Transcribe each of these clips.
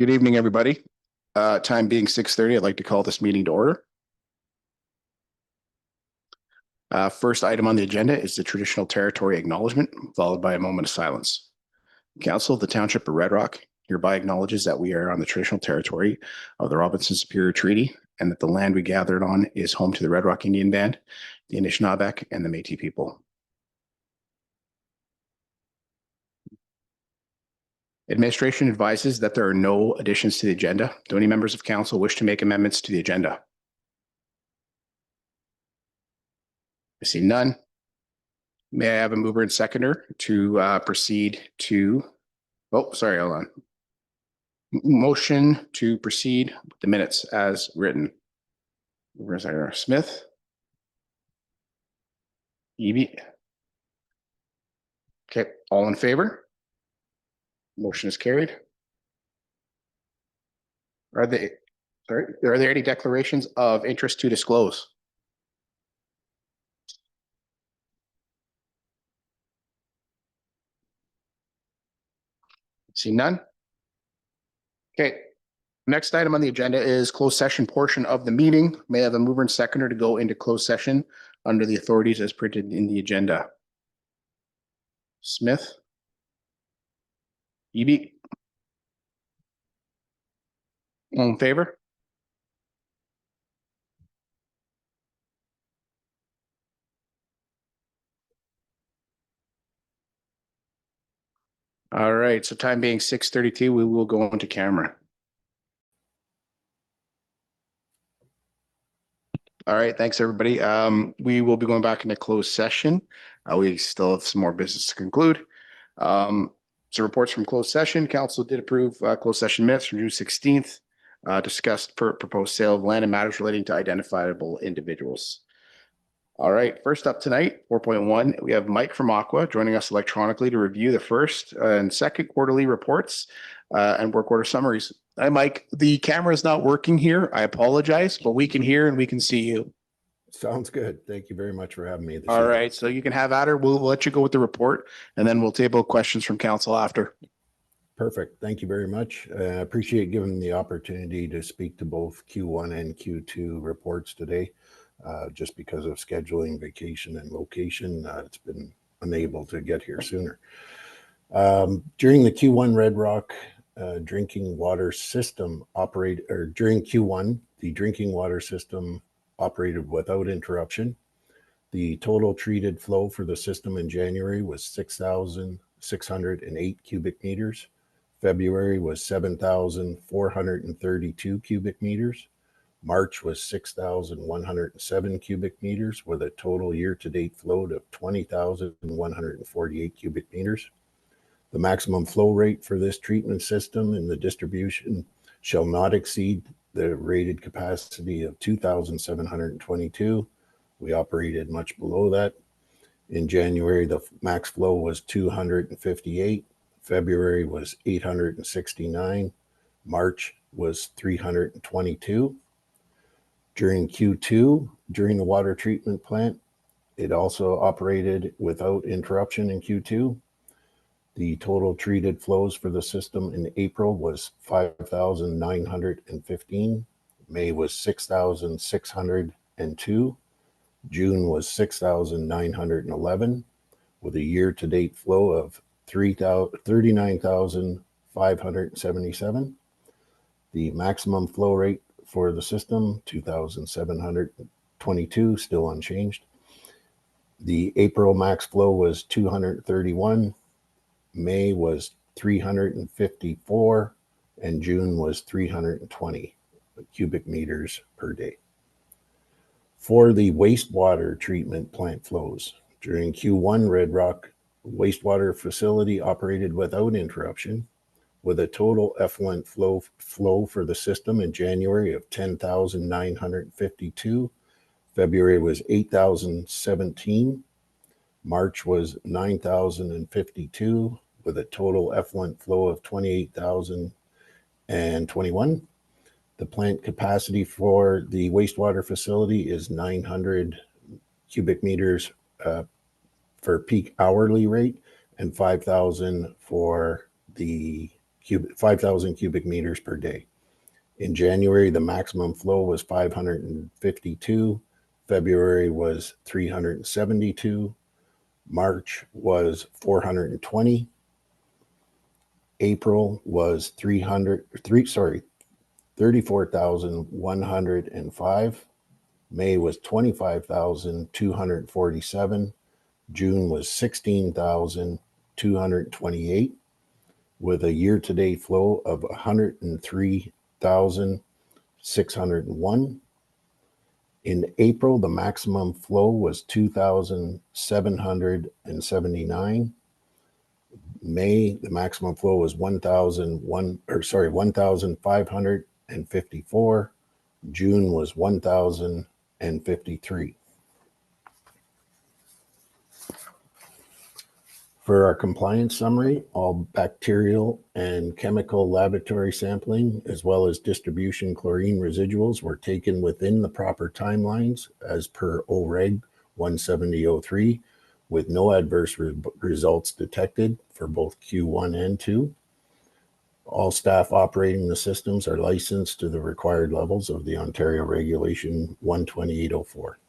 Good evening, everybody. Time being 6:30, I'd like to call this meeting to order. First item on the agenda is the traditional territory acknowledgement, followed by a moment of silence. Council of the Township of Red Rock hereby acknowledges that we are on the traditional territory of the Robinson Superior Treaty and that the land we gathered on is home to the Red Rock Indian Band, the Anishinaabe, and the Métis people. Administration advises that there are no additions to the agenda. Do any members of council wish to make amendments to the agenda? I see none. May I have a mover and seconder to proceed to, hold on. Motion to proceed with the minutes as written. Mover and seconder, Smith. Evie. Okay, all in favor? Motion is carried. Are there any declarations of interest to disclose? See none? Okay. Next item on the agenda is closed session portion of the meeting. May I have a mover and seconder to go into closed session under the authorities as printed in the agenda? Smith. Evie. All in favor? All right, so time being 6:32, we will go into camera. All right, thanks everybody. We will be going back into closed session. We still have some more business to conclude. So reports from closed session. Council did approve closed session minutes from June 16th. Discussed proposed sale of land and matters relating to identifiable individuals. All right, first up tonight, 4.1, we have Mike from Aqua joining us electronically to review the first and second quarterly reports and work order summaries. Hi, Mike. The camera is not working here. I apologize, but we can hear and we can see you. Sounds good. Thank you very much for having me. All right, so you can have at her. We'll let you go with the report, and then we'll table questions from council after. Perfect. Thank you very much. I appreciate giving the opportunity to speak to both Q1 and Q2 reports today. Just because of scheduling, vacation, and location, it's been unable to get here sooner. During the Q1 Red Rock drinking water system during Q1, the drinking water system operated without interruption. The total treated flow for the system in January was 6,608 cubic meters. February was 7,432 cubic meters. March was 6,107 cubic meters with a total year-to-date flow of 20,148 cubic meters. The maximum flow rate for this treatment system in the distribution shall not exceed the rated capacity of 2,722. We operated much below that. In January, the max flow was 258. February was 869. March was 322. During Q2, during the water treatment plant, it also operated without interruption in Q2. The total treated flows for the system in April was 5,915. May was 6,602. June was 6,911 with a year-to-date flow of 39,577. The maximum flow rate for the system, 2,722, still unchanged. The April max flow was 231. May was 354, and June was 320 cubic meters per day. For the wastewater treatment plant flows, during Q1, Red Rock wastewater facility operated without interruption with a total effluent flow for the system in January of 10,952. February was 8,017. March was 9,052 with a total effluent flow of 28,021. The plant capacity for the wastewater facility is 900 cubic meters for peak hourly rate and 5,000 for the 5,000 cubic meters per day. In January, the maximum flow was 552. February was 372. March was 420. April was 34,105. May was 25,247. June was 16,228, with a year-to-date flow of 103,601. In April, the maximum flow was 2,779. May, the maximum flow was 1,554. June was 1,053. For our compliance summary, all bacterial and chemical laboratory sampling, as well as distribution chlorine residuals, were taken within the proper timelines as per OREG 17003, with no adverse results detected for both Q1 and 2. All staff operating the systems are licensed to the required levels of the Ontario Regulation 12804.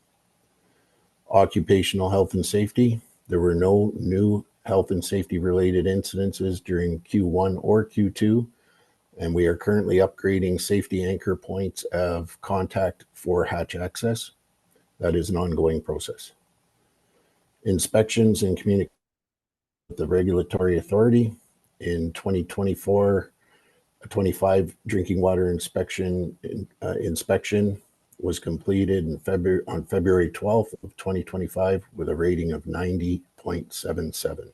Occupational health and safety. There were no new health and safety related incidences during Q1 or Q2, and we are currently upgrading safety anchor points of contact for hatch access. That is an ongoing process. Inspections and communication with the regulatory authority. In 2024-25 drinking water inspection was completed on February 12th of 2025 with a rating of 90.77.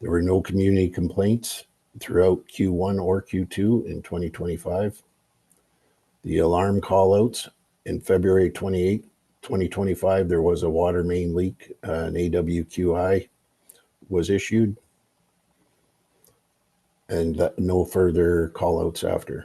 There were no community complaints throughout Q1 or Q2 in 2025. The alarm callouts in February 28th, 2025, there was a water main leak, an AWQI was issued, and no further callouts after.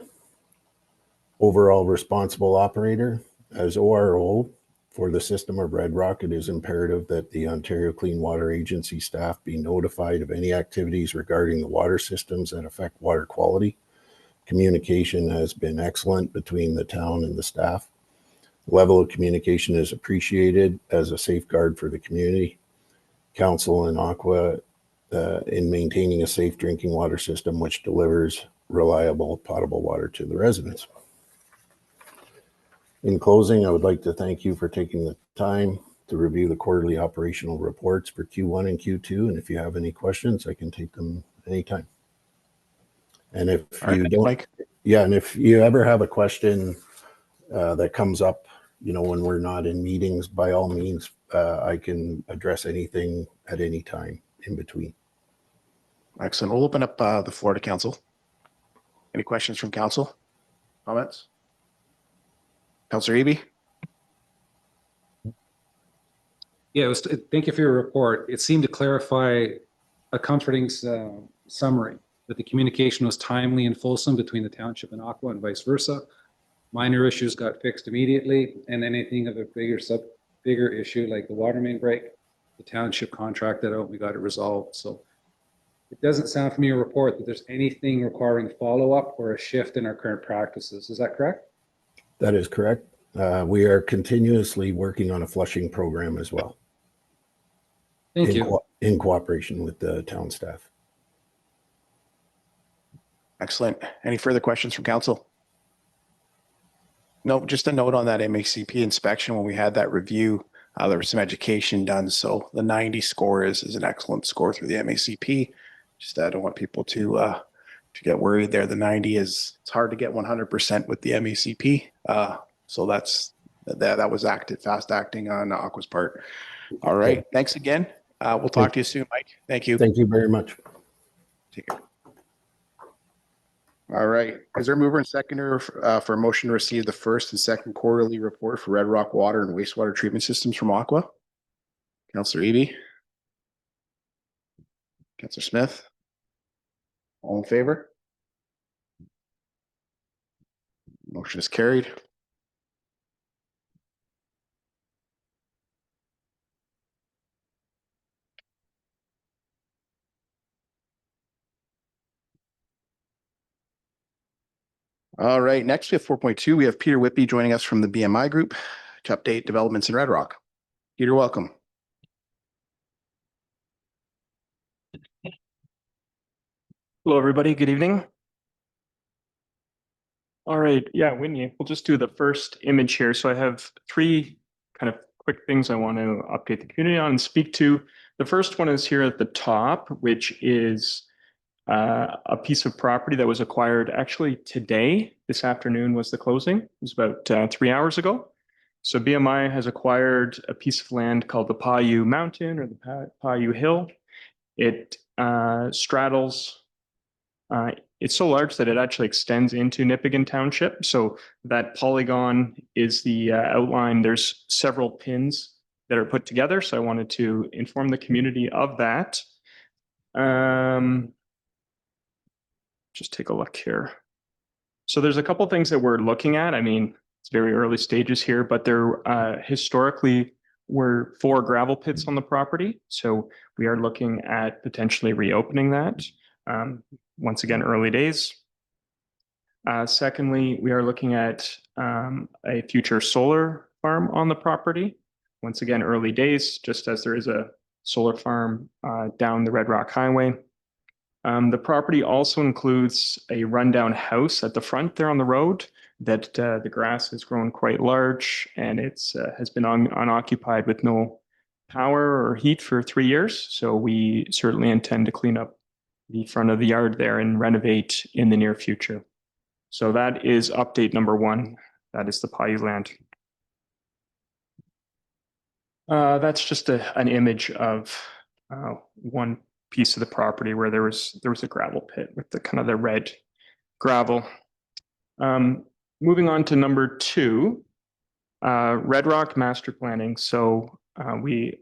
Overall responsible operator. As ORO for the system of Red Rock, it is imperative that the Ontario Clean Water Agency staff be notified of any activities regarding the water systems that affect water quality. Communication has been excellent between the town and the staff. Level of communication is appreciated as a safeguard for the community. Council and Aqua in maintaining a safe drinking water system which delivers reliable potable water to the residents. In closing, I would like to thank you for taking the time to review the quarterly operational reports for Q1 and Q2. And if you have any questions, I can take them anytime. And if and if you ever have a question that comes up, when we're not in meetings, by all means, I can address anything at any time in between. Excellent. We'll open up the floor to council. Any questions from council? Comments? Councillor Eby? Yeah, thank you for your report. It seemed to clarify a comforting summary that the communication was timely and fulsome between the township and Aqua and vice versa. Minor issues got fixed immediately, and anything of a bigger issue like the water main break, the township contracted out, we got it resolved. So it doesn't sound from your report that there's anything requiring follow-up or a shift in our current practices. Is that correct? That is correct. We are continuously working on a flushing program as well. Thank you. In cooperation with the town staff. Excellent. Any further questions from council? No, just a note on that MACP inspection. When we had that review, there was some education done. So the 90 score is an excellent score through the MACP. Just I don't want people to get worried there. The 90 it's hard to get 100% with the MACP. So that was fast acting on Aqua's part. All right. Thanks again. We'll talk to you soon, Mike. Thank you. Thank you very much. Take care. All right. Is there a mover and seconder for a motion to receive the first and second quarterly report for Red Rock water and wastewater treatment systems from Aqua? Councillor Eby? Councillor Smith? All in favor? Motion is carried. All right, next we have 4.2. We have Peter Whitby joining us from the BMI Group to update developments in Red Rock. Peter, welcome. Hello, everybody. Good evening. All right. Yeah, Whitney, we'll just do the first image here. So I have three kind of quick things I want to update the community on and speak to. The first one is here at the top, which is a piece of property that was acquired actually today. This afternoon was the closing. It was about 3 hours ago. So BMI has acquired a piece of land called the Paiute Mountain or the Paiute Hill. It straddles it's so large that it actually extends into Nipigon Township. So that polygon is the outline. There's several pins that are put together. So I wanted to inform the community of that. Just take a look here. So there's a couple things that we're looking at. I mean, it's very early stages here, but there historically were 4 gravel pits on the property. So we are looking at potentially reopening that. Once again, early days. Secondly, we are looking at a future solar farm on the property. Once again, early days, just as there is a solar farm down the Red Rock Highway. The property also includes a rundown house at the front there on the road that the grass has grown quite large and it's has been unoccupied with no power or heat for 3 years. So we certainly intend to clean up the front of the yard there and renovate in the near future. So that is update number 1. That is the Paiute land. That's just an image of one piece of the property where there was a gravel pit with the kind of the red gravel. Moving on to number 2, Red Rock master planning. So the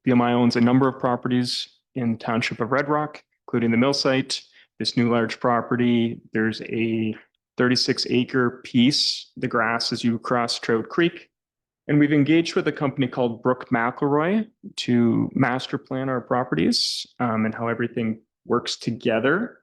BMI owns a number of properties in the township of Red Rock, including the mill site, this new large property. There's a 36-acre piece, the grass as you cross Trout Creek. And we've engaged with a company called Brooke McElroy to master plan our properties and how everything works together.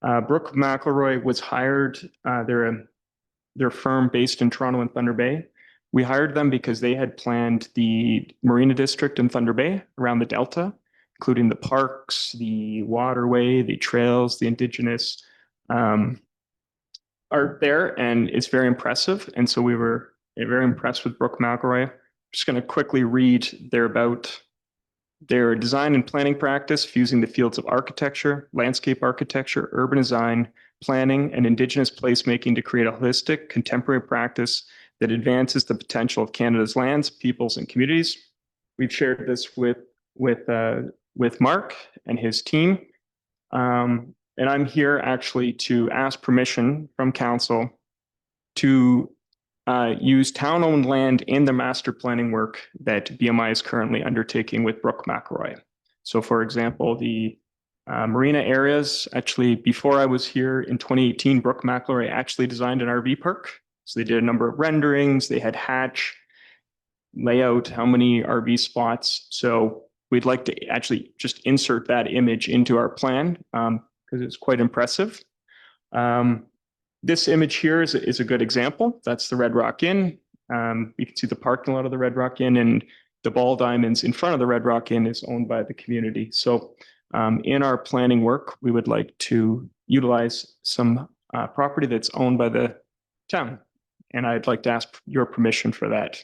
Brooke McElroy was hired, they're a firm based in Toronto and Thunder Bay. We hired them because they had planned the Marina District in Thunder Bay around the Delta, including the parks, the waterway, the trails, the Indigenous art there, and it's very impressive. And so we were very impressed with Brooke McElroy. I'm just going to quickly read about their design and planning practice, fusing the fields of architecture, landscape architecture, urban design, planning, and Indigenous placemaking to create a holistic, contemporary practice that advances the potential of Canada's lands, peoples, and communities. We've shared this with Mark and his team. And I'm here actually to ask permission from council to use town-owned land in the master planning work that BMI is currently undertaking with Brooke McElroy. So for example, the marina areas, actually before I was here in 2018, Brooke McElroy actually designed an RV park. So they did a number of renderings, they had hatch, layout, how many RV spots. So we'd like to actually just insert that image into our plan because it's quite impressive. This image here is a good example. That's the Red Rock Inn. You can see the parking lot of the Red Rock Inn, and the ball diamonds in front of the Red Rock Inn is owned by the community. So in our planning work, we would like to utilize some property that's owned by the town. And I'd like to ask your permission for that.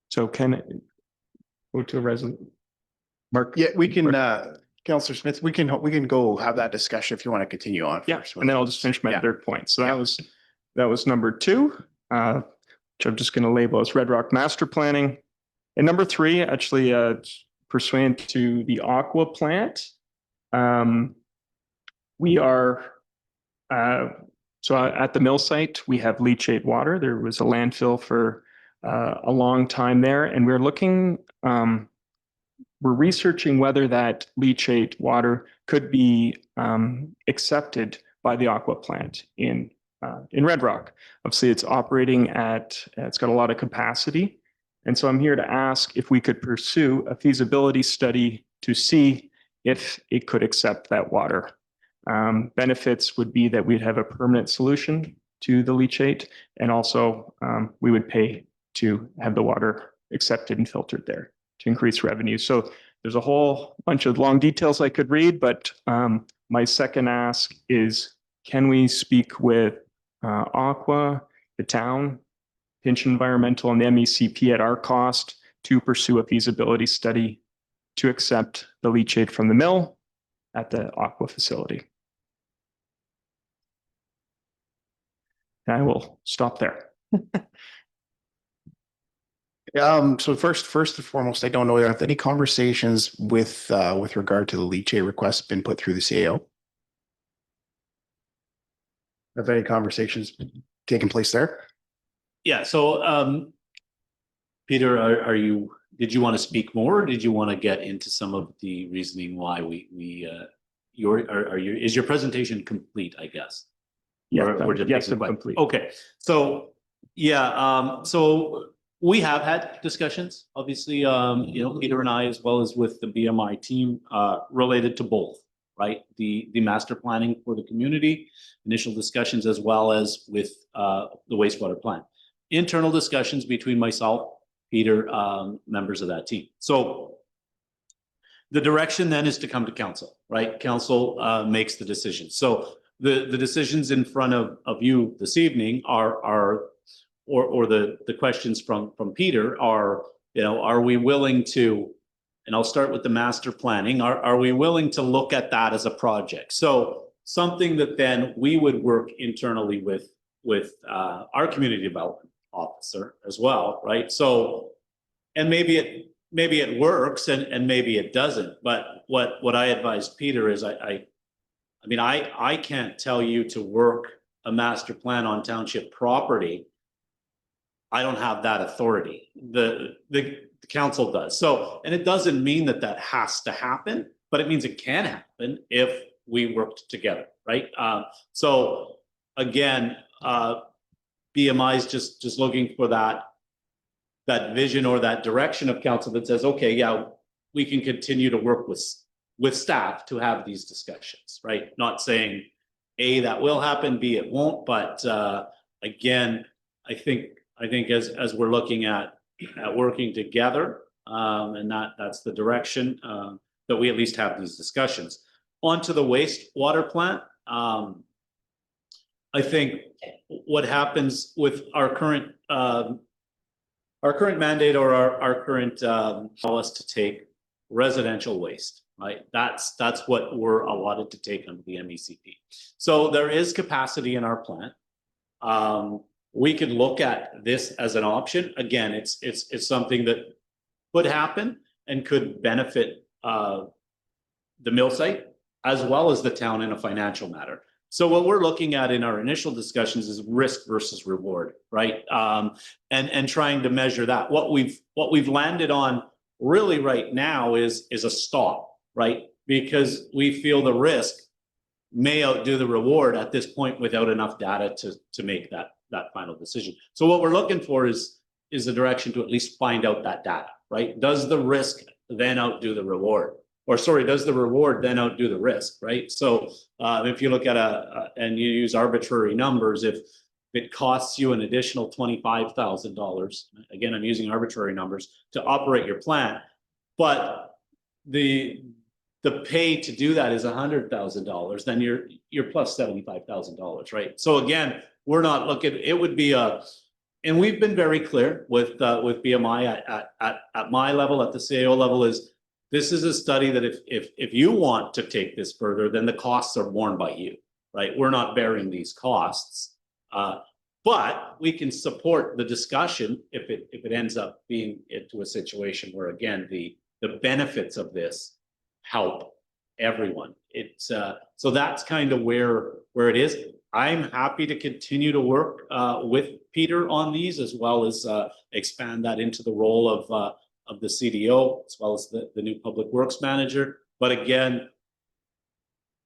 So can I go to a resolution? Mark, yeah, we can, Councillor Smith, we can go have that discussion if you want to continue on. Yeah, first. and then I'll just finish my third point. So that was number 2, which I'm just going to label as Red Rock Master Planning. And number 3, actually, pursuant to the Aqua plant, we are so at the mill site, we have leachate water. There was a landfill for a long time there, and we're looking. We're researching whether that leachate water could be accepted by the Aqua plant in Red Rock. Obviously, it's operating at, it's got a lot of capacity. And so I'm here to ask if we could pursue a feasibility study to see if it could accept that water. Benefits would be that we'd have a permanent solution to the leachate, and also we would pay to have the water accepted and filtered there to increase revenue. So there's a whole bunch of long details I could read, but my second ask is, can we speak with Aqua, the town, Pinch Environmental, and the MECP at our cost to pursue a feasibility study to accept the leachate from the mill at the Aqua facility? I will stop there. So first and foremost, I don't know, have any conversations with regard to the leachate request been put through the CAO? Have any conversations taken place there? Yeah, so Peter, did you want to speak more, or did you want to get into some of the reasoning why is your presentation complete, I guess? Yes, Or did yes, it I'm complete. Okay, so yeah, so we have had discussions, obviously, Peter and I, as well as with the BMI team, related to both, right? The master planning for the community, initial discussions, as well as with the wastewater plant. Internal discussions between myself, Peter, members of that team. So the direction then is to come to council, right? Council makes the decision. So the decisions in front of you this evening are the questions from Peter are, are we willing to, and I'll start with the master planning, are we willing to look at that as a project? So something that then we would work internally with our community development officer as well, right? So, and maybe it works and maybe it doesn't, but what I advised Peter is I can't tell you to work a master plan on township property. I don't have that authority. The council does. So, and it doesn't mean that has to happen, but it means it can happen if we worked together, right? So again, BMI is just looking for that vision or that direction of council that says, okay, yeah, we can continue to work with staff to have these discussions, right? Not saying A, that will happen, B, it won't, but again, I think as we're looking at working together, and that's the direction that we at least have these discussions. Onto the wastewater plant, I think what happens with our current mandate or our current allow us to take residential waste, right? That's what we're allotted to take under the MECP. So there is capacity in our plant. We could look at this as an option. Again, it's something that could happen and could benefit the mill site as well as the town in a financial matter. So what we're looking at in our initial discussions is risk versus reward, right? And trying to measure that. What we've landed on really right now is a stop, right? Because we feel the risk may outdo the reward at this point without enough data to make that final decision. So what we're looking for is the direction to at least find out that data, right? Does the risk then outdo the reward? Or sorry, does the reward then outdo the risk, right? So if you look at and you use arbitrary numbers, if it costs you an additional $25,000, again, I'm using arbitrary numbers, to operate your plant, but the pay to do that is $100,000, then you're plus $75,000, right? So again, we're not looking, it would be and we've been very clear with BMI at my level, at the CAO level, is this is a study that if you want to take this further, then the costs are borne by you, right? We're not bearing these costs, but we can support the discussion if it ends up being into a situation where, again, the benefits of this help everyone. It's so that's kind of where it is. I'm happy to continue to work with Peter on these, as well as expand that into the role of the CDO, as well as the new public works manager. But again,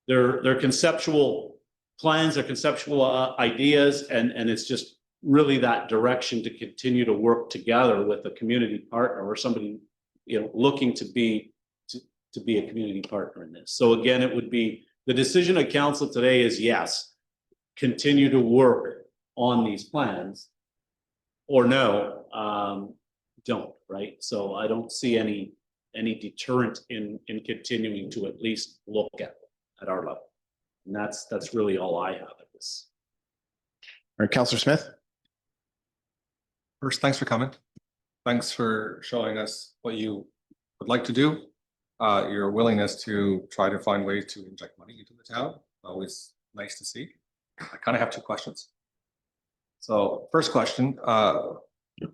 they're conceptual plans, they're conceptual ideas, and it's just really that direction to continue to work together with a community partner or somebody, looking to be a community partner in this. So again, it would be the decision of council today is yes, continue to work on these plans, or no, don't, right? So I don't see any deterrent in continuing to at least look at our level. And that's really all I have at this. All right, Councillor Smith. First, thanks for coming. Thanks for showing us what you would like to do. Your willingness to try to find ways to inject money into the town. Always nice to see. I kind of have two questions. So first question,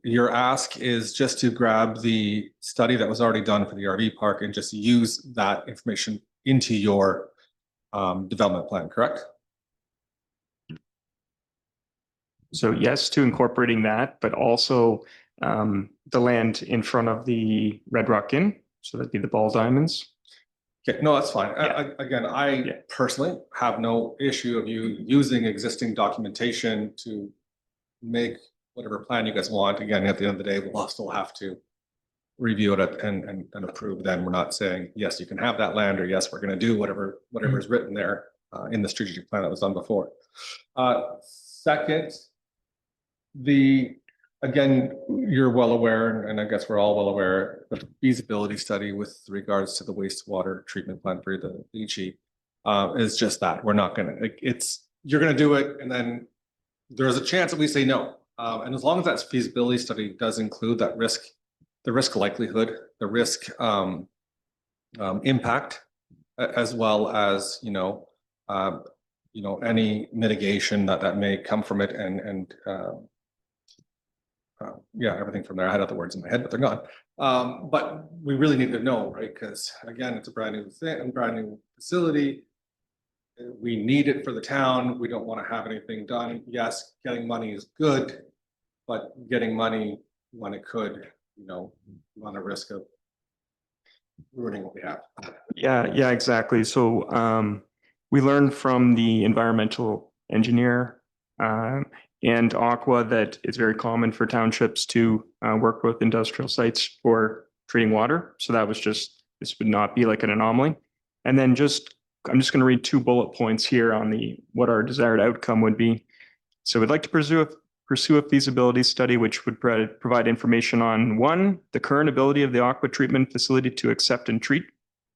your ask is just to grab the study that was already done for the RV park and just use that information into your development plan, correct? So yes, to incorporating that, but also the land in front of the Red Rock Inn. So that'd be the Ball Diamonds. Okay, no, that's fine. Yeah. Again, I personally have no issue of you using existing documentation to make whatever plan you guys want. Again, at the end of the day, we'll still have to review it and approve. Then we're not saying, yes, you can have that land, or yes, we're going to do whatever is written there in the strategic plan that was done before. Second, again, you're well aware, and I guess we're all well aware, the feasibility study with regards to the wastewater treatment plant for the leachy is just that. We're not going to, you're going to do it, and then there's a chance that we say no. And as long as that feasibility study does include that risk, the risk likelihood, the risk impact, as well as, any mitigation that may come from it, and everything from there. I had other words in my head, but they're gone. But we really need to know, right? Because again, it's a brand new thing, brand new facility. We need it for the town. We don't want to have anything done. Yes, getting money is good, but getting money when it could, run a risk of ruining what we have. Yeah, exactly. So we learned from the environmental engineer and Aqua that it's very common for townships to work with industrial sites for treating water. So that was this would not be like an anomaly. And then I'm just going to read 2 bullet points here on what our desired outcome would be. So we'd like to pursue a feasibility study which would provide information on 1, the current ability of the Aqua treatment facility to accept and treat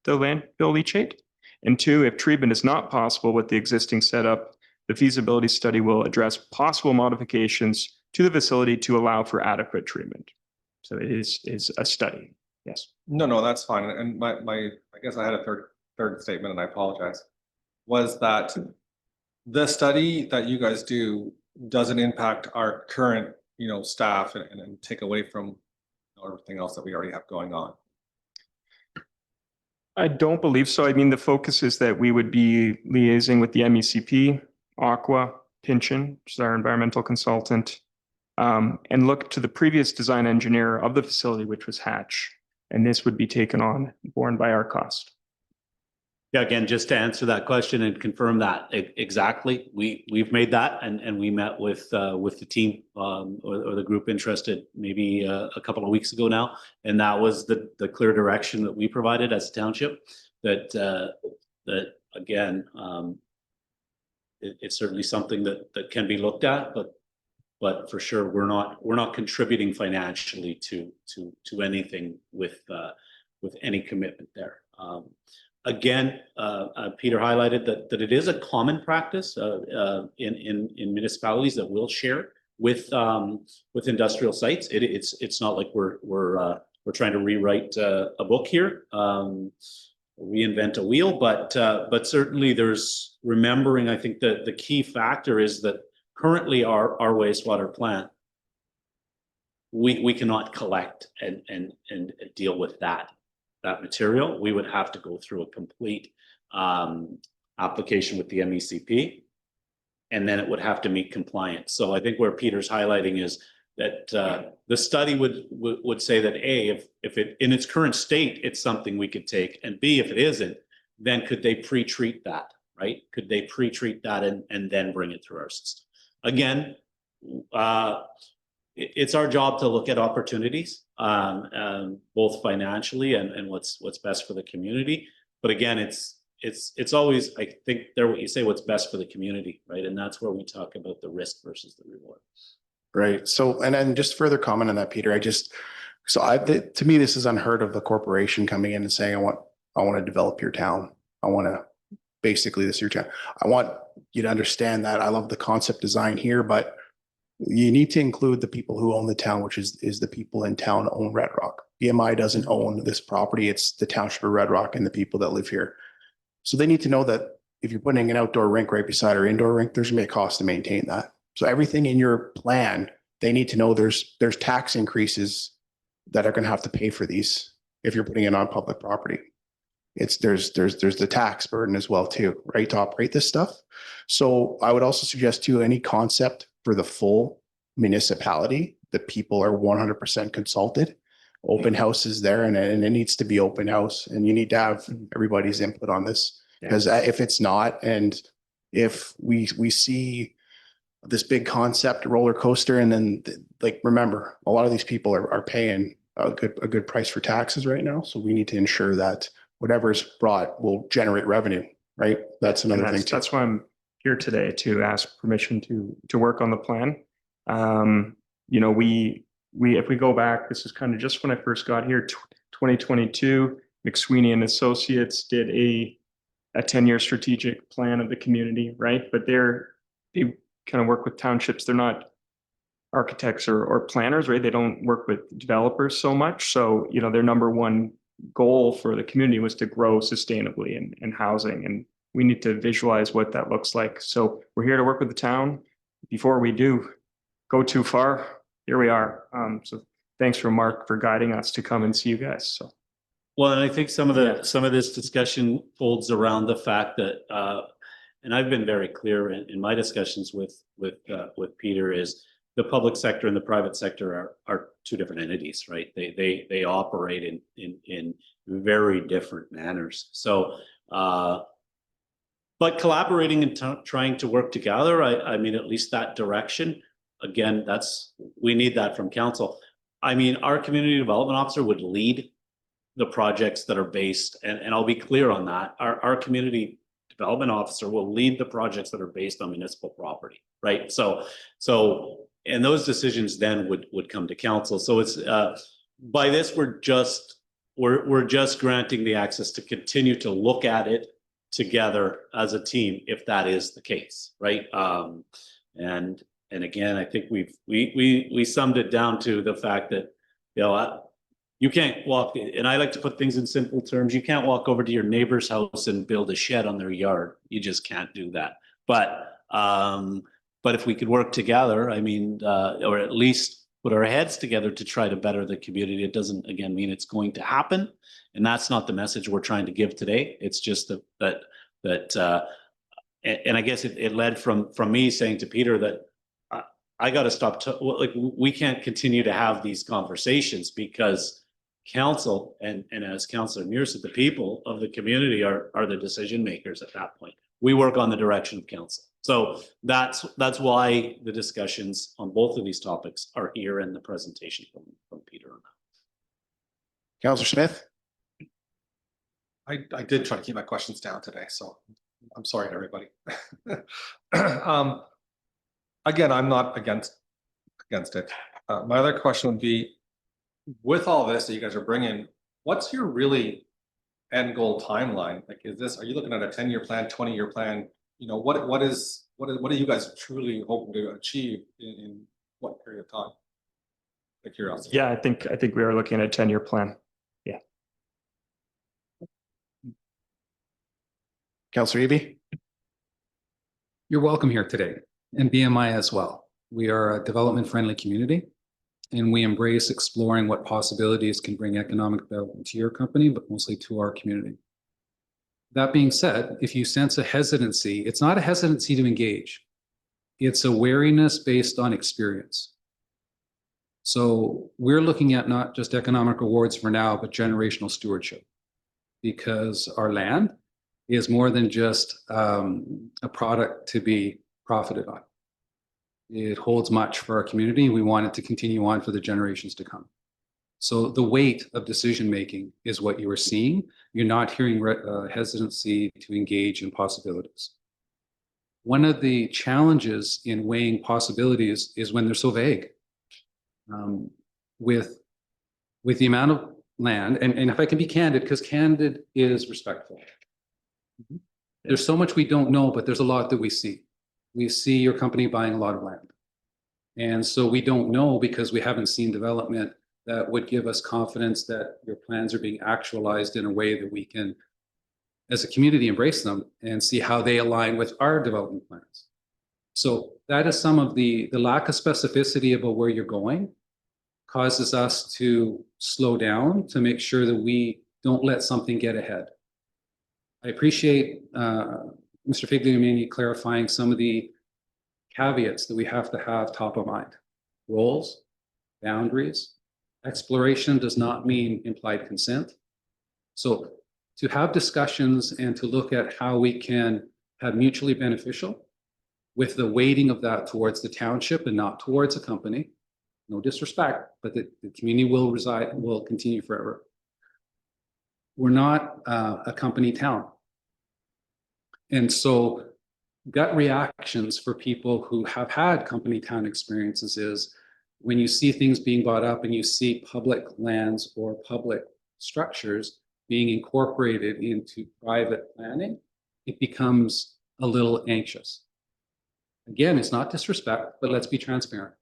the landfill leachate, and 2, if treatment is not possible with the existing setup, the feasibility study will address possible modifications to the facility to allow for adequate treatment. So it is a study. Yes. No, that's fine. And my I guess I had a third statement, and I apologize, was that the study that you guys do doesn't impact our current, staff and take away from everything else that we already have going on. I don't believe so. I mean, the focus is that we would be liaising with the MECP, Aqua, Pynchon, which is our environmental consultant, and look to the previous design engineer of the facility, which was Hatch. And this would be borne by our cost. Yeah, again, just to answer that question and confirm that exactly, we've made that, and we met with the team or the group interested maybe a couple of weeks ago now, and that was the clear direction that we provided as a township. That again, it's certainly something that can be looked at, but for sure we're not contributing financially to anything with any commitment there. Again, Peter highlighted that it is a common practice in municipalities that will share with industrial sites. It's not like we're trying to rewrite a book here, reinvent a wheel, but certainly there's remembering. I think that the key factor is that currently our wastewater plant, we cannot collect and deal with that material. We would have to go through a complete application with the MECP, and then it would have to meet compliance. So I think where Peter's highlighting is that the study would say that A, if it in its current state, it's something we could take, and B, if it isn't, then could they pre-treat that, right? Could they pre-treat that and then bring it through our system? Again, it's our job to look at opportunities, both financially and what's best for the community. But again, it's it's always, I think there, what you say, what's best for the community, right? And that's where we talk about the risk versus the reward. Right. So, and then just further comment on that, Peter, to me, this is unheard of, the corporation coming in and saying, I want to develop your town. I want to, basically this is your town. I want you to understand that I love the concept design here, but you need to include the people who own the town, which is the people in town own Red Rock. BMI doesn't own this property. It's the township of Red Rock and the people that live here. So they need to know that if you're putting an outdoor rink right beside our indoor rink, there's gonna be a cost to maintain that. So everything in your plan, they need to know there's tax increases that are gonna have to pay for these if you're putting it on public property. There's the tax burden as well too, right, to operate this stuff. So I would also suggest too, any concept for the full municipality, that people are 100% consulted. Open house is there, and it needs to be open house, and you need to have everybody's input on this. Because if it's not, and if we see this big concept roller coaster, and then like, remember, a lot of these people are paying a good price for taxes right now. So we need to ensure that whatever's brought will generate revenue, right? That's another thing too. That's why I'm here today, to ask permission to work on the plan. You know, if we go back, this is kind of just when I first got here, 2022, McSweeney and Associates did a 10-year strategic plan of the community, right? But they kind of work with townships. They're not architects or planners, right? They don't work with developers so much. So, you know, their number one goal for the community was to grow sustainably in housing. And we need to visualize what that looks like. So we're here to work with the town. Before we do go too far, here we are. So thanks for Mark for guiding us to come and see you guys. So. Well, and I think some of this discussion folds around the fact that, and I've been very clear in my discussions with Peter, is the public sector and the private sector are two different entities, right? They operate in very different manners. So, but collaborating and trying to work together, I mean, at least that direction. Again, we need that from council. I mean, our community development officer would lead the projects that are based, and I'll be clear on that. Our community development officer will lead the projects that are based on municipal property, right? So, and those decisions then would come to council. So it's by this, we're just granting the access to continue to look at it together as a team, if that is the case, right? And again, I think we summed it down to the fact that, you know, you can't walk, and I like to put things in simple terms. You can't walk over to your neighbor's house and build a shed on their yard. You just can't do that. But if we could work together, I mean, or at least put our heads together to try to better the community, it doesn't, again, mean it's going to happen. And that's not the message we're trying to give today. It's just that and I guess it led from me saying to Peter that I got to stop. Like, we can't continue to have these conversations, because council and as Councillor Muir said, the people of the community are the decision makers at that point. We work on the direction of council. So that's why the discussions on both of these topics are here in the presentation from Peter on that. Councillor Smith. I did try to keep my questions down today, so I'm sorry to everybody. Again, I'm not against it. My other question would be, with all this that you guys are bringing, what's your really end goal timeline? Like, are you looking at a 10-year plan, 20-year plan? You know, what are you guys truly hoping to achieve in what period of time? Like, curiosity. Yeah, I think we are looking at a 10-year plan. Yeah. Councillor Eby. You're welcome here today, and BMI as well. We are a development-friendly community, and we embrace exploring what possibilities can bring economic development to your company, but mostly to our community. That being said, if you sense a hesitancy, it's not a hesitancy to engage. It's a wariness based on experience. So we're looking at not just economic rewards for now, but generational stewardship, because our land is more than just a product to be profited on. It holds much for our community. We want it to continue on for the generations to come. So the weight of decision-making is what you are seeing. You're not hearing hesitancy to engage in possibilities. One of the challenges in weighing possibilities is when they're so vague. With the amount of land, and if I can be candid, because candid is respectful. There's so much we don't know, but there's a lot that we see. We see your company buying a lot of land. And so we don't know because we haven't seen development that would give us confidence that your plans are being actualized in a way that we can, as a community, embrace them and see how they align with our development plans. So that is some of the lack of specificity about where you're going causes us to slow down to make sure that we don't let something get ahead. I appreciate Mr. Figliomini clarifying some of the caveats that we have to have top of mind. Roles, boundaries, exploration does not mean implied consent. So to have discussions and to look at how we can have mutually beneficial with the weighting of that towards the township and not towards a company, no disrespect, but the community will continue forever. We're not a company town. And so gut reactions for people who have had company town experiences is when you see things being bought up and you see public lands or public structures being incorporated into private planning, it becomes a little anxious. Again, it's not disrespect, but let's be transparent.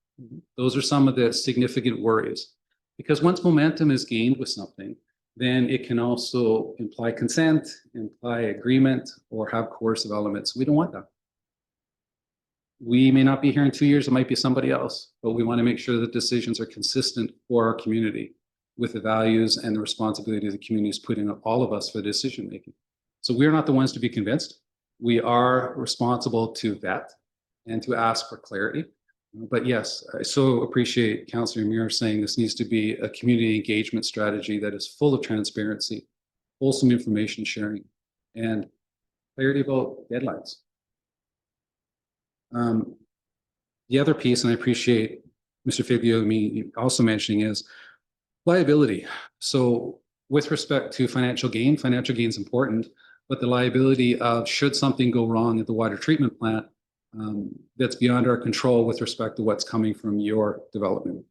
Those are some of the significant worries. Because once momentum is gained with something, then it can also imply consent, imply agreement, or have coercive elements. We don't want that. We may not be here in 2 years, it might be somebody else, but we want to make sure that decisions are consistent for our community with the values and the responsibility the community is putting on all of us for decision making. So we're not the ones to be convinced. We are responsible to vet and to ask for clarity. But yes, I so appreciate Councillor Muir saying this needs to be a community engagement strategy that is full of transparency, wholesome information sharing, and clarity about deadlines. The other piece, and I appreciate Mr. Figliomini also mentioning, is liability. So with respect to financial gain is important, but the liability of should something go wrong at the water treatment plant, that's beyond our control with respect to what's coming from your development.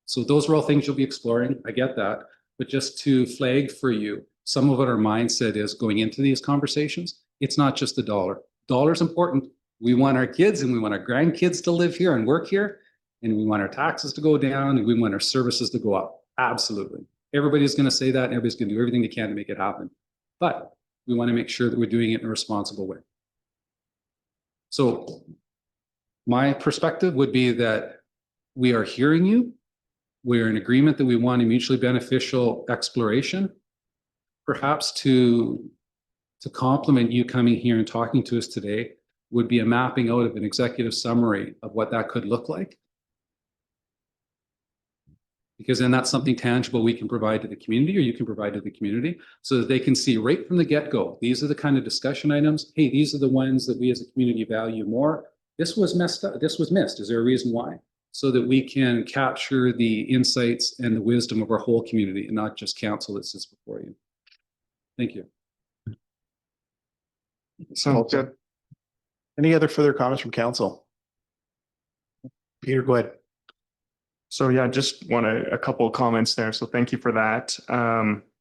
So those are all things you'll be exploring. I get that. But just to flag for you, some of what our mindset is going into these conversations, it's not just the dollar. Dollar's important. We want our kids and we want our grandkids to live here and work here. And we want our taxes to go down and we want our services to go up. Absolutely. Everybody's going to say that and everybody's going to do everything they can to make it happen. But we want to make sure that we're doing it in a responsible way. So my perspective would be that we are hearing you. We're in agreement that we want a mutually beneficial exploration. Perhaps to complement you coming here and talking to us today would be a mapping out of an executive summary of what that could look like. Because then that's something tangible we can provide to the community or you can provide to the community so that they can see right from the get-go. These are the kind of discussion items. Hey, these are the ones that we as a community value more. This was messed up. This was missed. Is there a reason why? So that we can capture the insights and the wisdom of our whole community and not just council that sits before you. Thank you. Sounds good. Any other further comments from council? Peter, go ahead. So yeah, just want a couple of comments there. So thank you for that.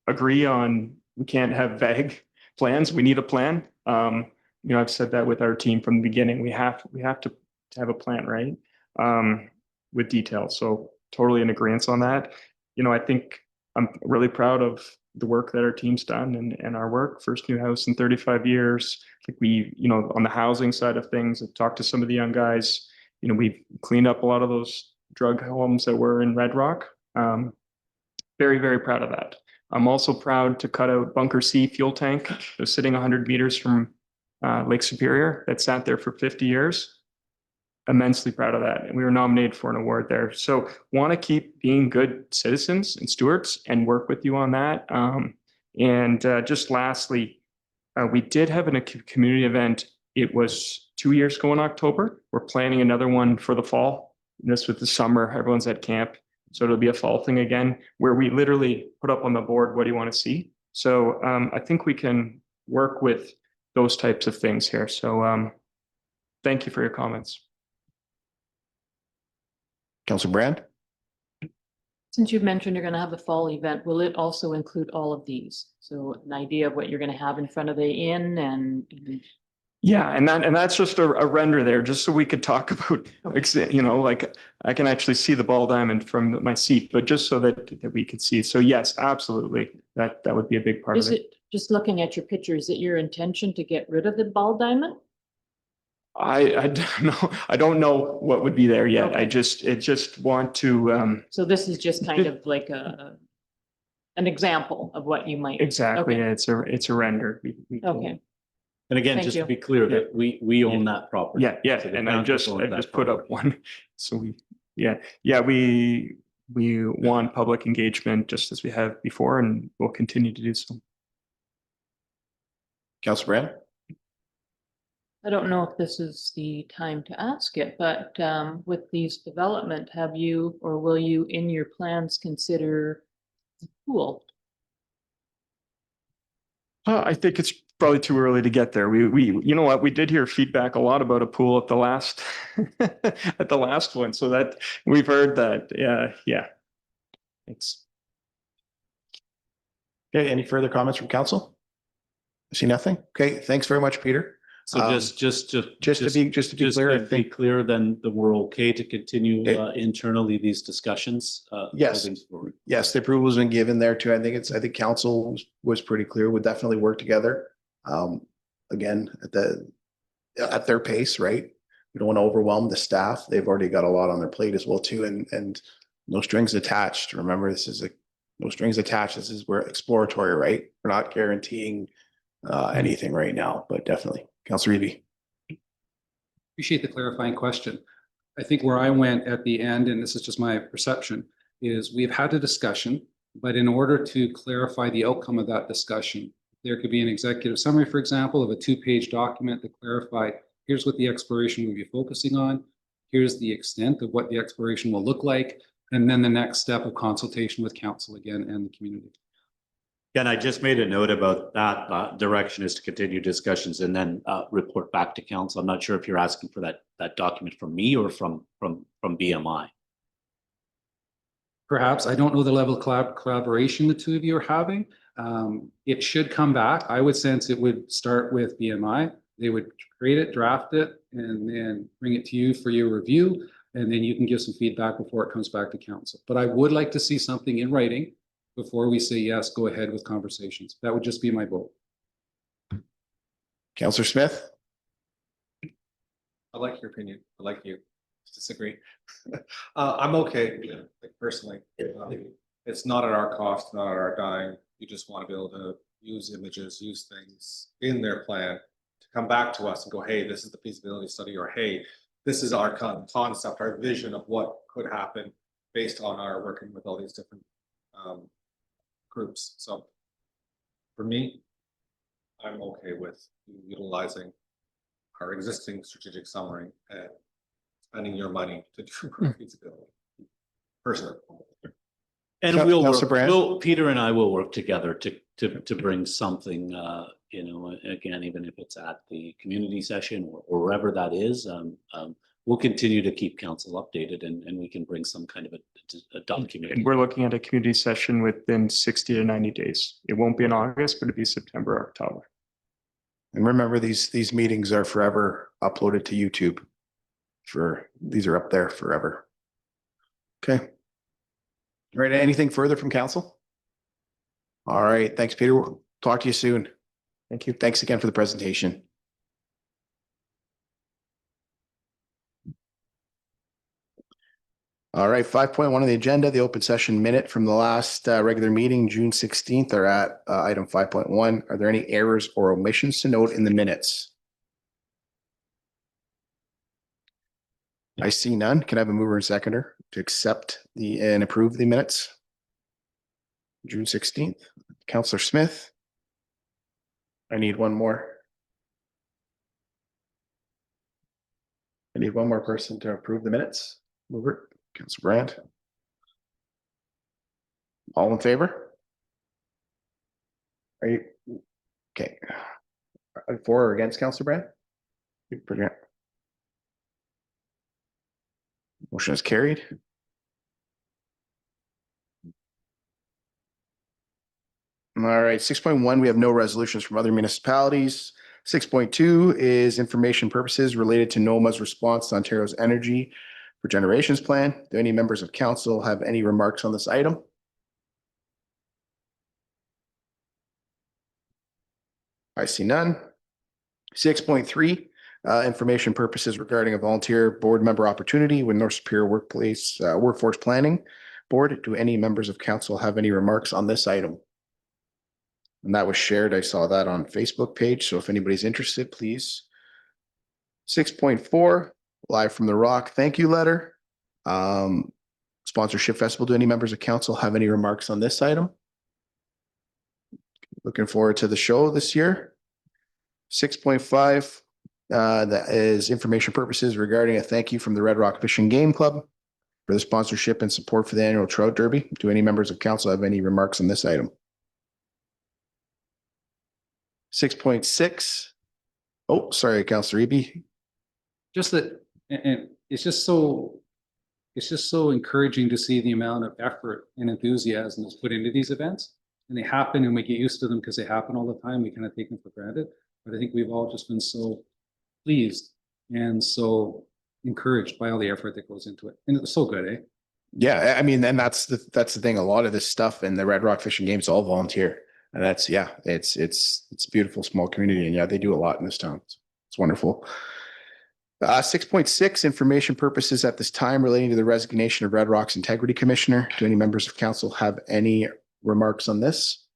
Agree on we can't have vague plans. We need a plan. I've said that with our team from the beginning. We have to have a plan, right? With details. So totally in agreement on that. I think I'm really proud of the work that our team's done and our work. First new house in 35 years. I think we, on the housing side of things, I've talked to some of the young guys. We've cleaned up a lot of those drug homes that were in Red Rock. Very, very proud of that. I'm also proud to cut out Bunker C fuel tank. It was sitting 100 meters from Lake Superior that sat there for 50 years. Immensely proud of that. And we were nominated for an award there. So want to keep being good citizens and stewards and work with you on that. Just lastly, we did have a community event. It was 2 years ago in October. We're planning another one for the fall. This with the summer, everyone's at camp. So it'll be a fall thing again, where we literally put up on the board, what do you want to see? So I think we can work with those types of things here. So thank you for your comments. Councillor Brand? Since you've mentioned you're gonna have a fall event, will it also include all of these? So an idea of what you're gonna have in front of the inn and Yeah, and that's just a render there, just so we could talk about, you know, like I can actually see the ball diamond from my seat, but just so that we could see. So yes, absolutely, that would be a big part is of it. it, just looking at your picture, is it your intention to get rid of the ball diamond? I don't know. I don't know what would be there yet. I Okay. just want to So this is just kind of like an example of what you might. exactly. Okay. Yeah, it's a render. Okay, And again, Thank just you. to be clear that we own that property. Yeah, So the and I township just owns that put up property. one. So we want public engagement just as we have before, and we'll continue to do so. Councillor Brand? I don't know if this is the time to ask it, but with these development, have you or will you in your plans consider a pool? I think it's probably too early to get there. We you know what, we did hear feedback a lot about a pool at the last at the last one, so that we've heard that. Yeah. Thanks. Okay, any further comments from council? I see nothing. Okay, thanks very much, Peter. So just to be clear, I think clear, then we're okay to continue Okay. internally these discussions. Yes. moving forward. yes, the approval has been given there too. I think council was pretty clear. Would definitely work together. Again, at their pace, right? We don't want to overwhelm the staff. They've already got a lot on their plate as well too, and no strings attached. Remember, this is no strings attached. This is we're exploratory, right? We're not guaranteeing anything right now, but definitely. Councillor Eby. Appreciate the clarifying question. I think where I went at the end, and this is just my perception, is we've had a discussion, but in order to clarify the outcome of that discussion, there could be an executive summary, for example, of a 2-page document that clarified, here's what the exploration will be focusing on, here's the extent of what the exploration will look like, and then the next step of consultation with council again and the community. And I just made a note about that direction is to continue discussions and then report back to council. I'm not sure if you're asking for that document from me or from BMI. Perhaps, I don't know the level of collaboration the two of you are having. It should come back. I would sense it would start with BMI. They would create it, draft it, and then bring it to you for your review. And then you can give some feedback before it comes back to council. But I would like to see something in writing before we say, yes, go ahead with conversations. That would just be my vote. Councillor Smith. I like your opinion. I like you. Disagree. I'm okay, like, personally. It's not at our cost, not at our dime. You just want to be able to use images, use things in their plan to come back to us and go, hey, this is the feasibility study, or hey, this is our concept, our vision of what could happen based on our working with all these different groups. So for me, I'm okay with utilizing our existing strategic summary and spending your money to do feasibility. Personally. And Councillor Brand? Peter and I will work together to bring something, again, even if it's at the community session or wherever that is, we'll continue to keep council updated and we can bring some kind of a document. And we're looking at a community session within 60 to 90 days. It won't be in August, but it'll be September, October. And remember, these meetings are forever uploaded to YouTube. These are up there forever. Okay. All right. Anything further from council? All right. Thanks, Peter. We'll talk to you soon. Thank you. Thanks again for the presentation. All right, 5.1 on the agenda, the open session minute from the last regular meeting, June 16th, are at item 5.1. Are there any errors or omissions to note in the minutes? I see none. Can I have a mover and seconder to accept and approve the minutes? June 16th. Councillor Smith. I need one more. I need one more person to approve the minutes. Mover. Councillor Brandt. All in favor? Are you, okay. For or against, Councillor Brand? You forget. Motion is carried. All right, 6.1, we have no resolutions from other municipalities. 6.2 is information purposes related to NOMA's response to Ontario's energy for generations plan. Do any members of council have any remarks on this item? I see none. 6.3, information purposes regarding a volunteer board member opportunity with North Superior Workforce Planning Board. Do any members of council have any remarks on this item? And that was shared. I saw that on Facebook page. So if anybody's interested, please. 6.4, live from the Rock. Thank you letter. Sponsorship festival. Do any members of council have any remarks on this item? Looking forward to the show this year. 6.5, that is information purposes regarding a thank you from the Red Rock Fishing Game Club for the sponsorship and support for the annual Trout Derby. Do any members of council have any remarks on this item? 6.6. Oh, sorry, Councillor Eby. Just that, and it's just so encouraging to see the amount of effort and enthusiasm that's put into these events. And they happen and we get used to them because they happen all the time. We kind of take them for granted. But I think we've all just been so pleased and so encouraged by all the effort that goes into it. And it was so good, eh? Yeah, I mean, and that's the thing. A lot of this stuff in the Red Rock Fishing Game is all volunteer. And that's, yeah, it's a beautiful small community. And yeah, they do a lot in this town. It's wonderful. 6.6, information purposes at this time relating to the resignation of Red Rock's Integrity Commissioner. Do any members of council have any remarks on this?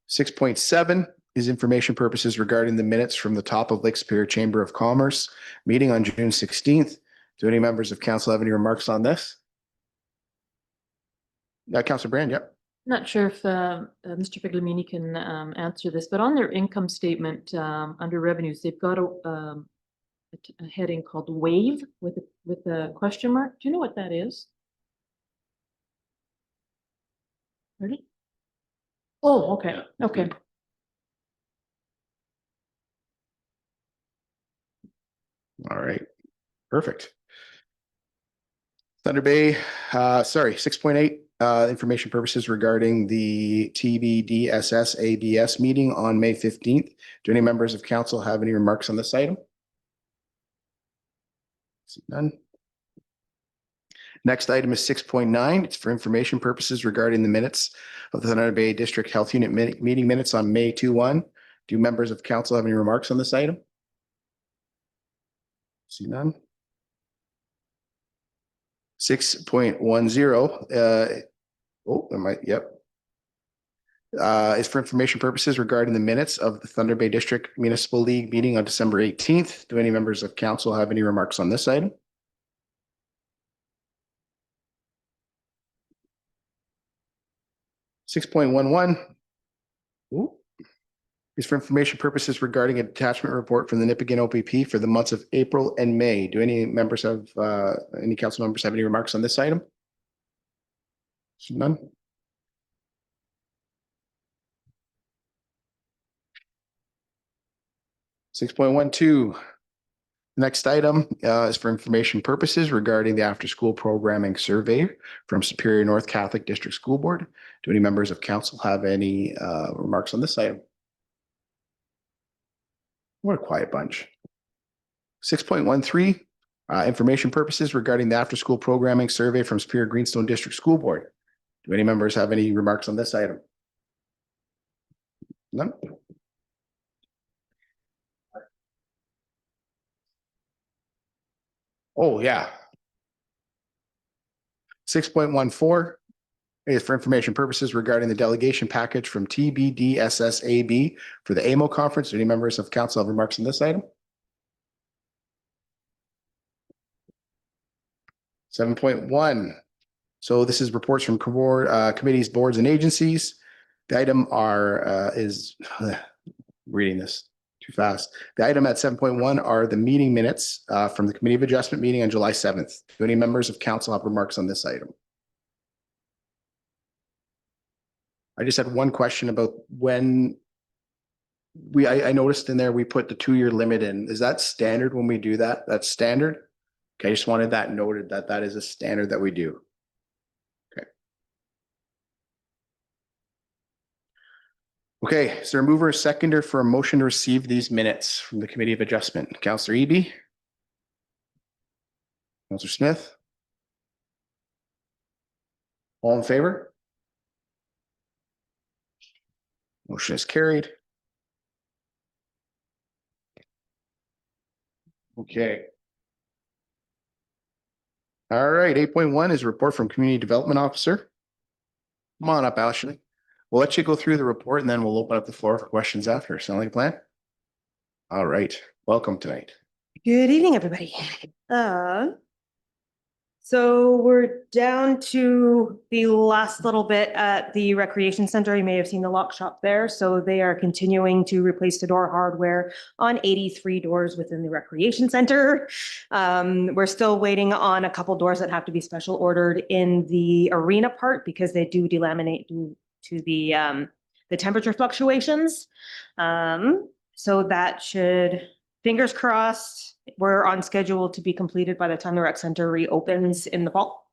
6.7 is information purposes regarding the minutes from the top of Lake Superior Chamber of Commerce meeting on June 16th. Do any members of council have any remarks on this? Councillor Brand, yep. Not sure if Mr. Figlamini can answer this, but on their income statement under revenues, they've got a heading called wave with a question mark. Do you know what that is? Ready? Oh, okay, okay. All right, perfect. Thunder Bay, 6.8, information purposes regarding the TBDSS ABS meeting on May 15th. Do any members of council have any remarks on this item? See none. Next item is 6.9. It's for information purposes regarding the minutes of the Thunder Bay District Health Unit meeting minutes on May 21. Do members of council have any remarks on this item? See none. 6.10. Is for information purposes regarding the minutes of the Thunder Bay District Municipal League meeting on December 18th. Do any members of council have any remarks on this item? $6.11 is for information purposes regarding a detachment report from the Nipigon OPP for the months of April and May. Do any members have any council members have any remarks on this item? None. $6.12. Next item is for information purposes regarding the after-school programming survey from Superior North Catholic District School Board. Do any members of council have any remarks on this item? What a quiet bunch. 6.13, information purposes regarding the after-school programming survey from Superior Greenstone District School Board. Do any members have any remarks on this item? None. Oh, yeah. 6.14 is for information purposes regarding the delegation package from TBDSSAB for the AMO conference. Do any members of council have remarks on this item? 7.1. So this is reports from committees, boards, and agencies. The item is reading this too fast. The item at 7.1 are the meeting minutes from the Committee of Adjustment meeting on July 7th. Do any members of council have remarks on this item? I just had one question about when I noticed in there, we put the 2-year limit in. Is that standard when we do that? That's standard? Okay, I just wanted that noted that that is a standard that we do. Okay, is there a mover or seconder for a motion to receive these minutes from the Committee of Adjustment? Councillor Eby? Councillor Smith? All in favor? Motion is carried. Okay. All right, 8.1 is a report from Community Development Officer. Come on up, Ashley. We'll let you go through the report and then we'll open up the floor for questions after. Sound like a plan? All right, welcome tonight. Good evening, everybody. So we're down to the last little bit at the recreation center. You may have seen the lock shop there. So they are continuing to replace the door hardware on 83 doors within the recreation center. We're still waiting on a couple doors that have to be special ordered in the arena part because they do delaminate due to the temperature fluctuations. So that should, fingers crossed, we're on schedule to be completed by the time the rec center reopens in the fall,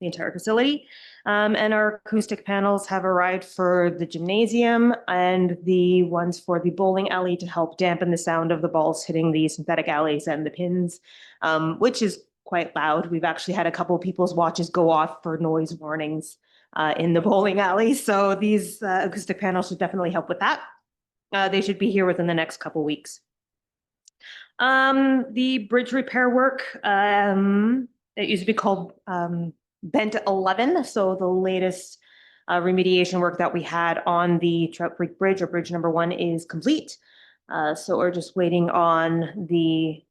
the entire facility. And our acoustic panels have arrived for the gymnasium and the ones for the bowling alley to help dampen the sound of the balls hitting the synthetic alleys and the pins, which is quite loud. We've actually had a couple of people's watches go off for noise warnings in the bowling alley. So these acoustic panels should definitely help with that. They should be here within the next couple of weeks. The bridge repair work, it used to be called Bent 11. So the latest remediation work that we had on the Trout Creek Bridge, or bridge number 1, is complete. So we're just waiting on the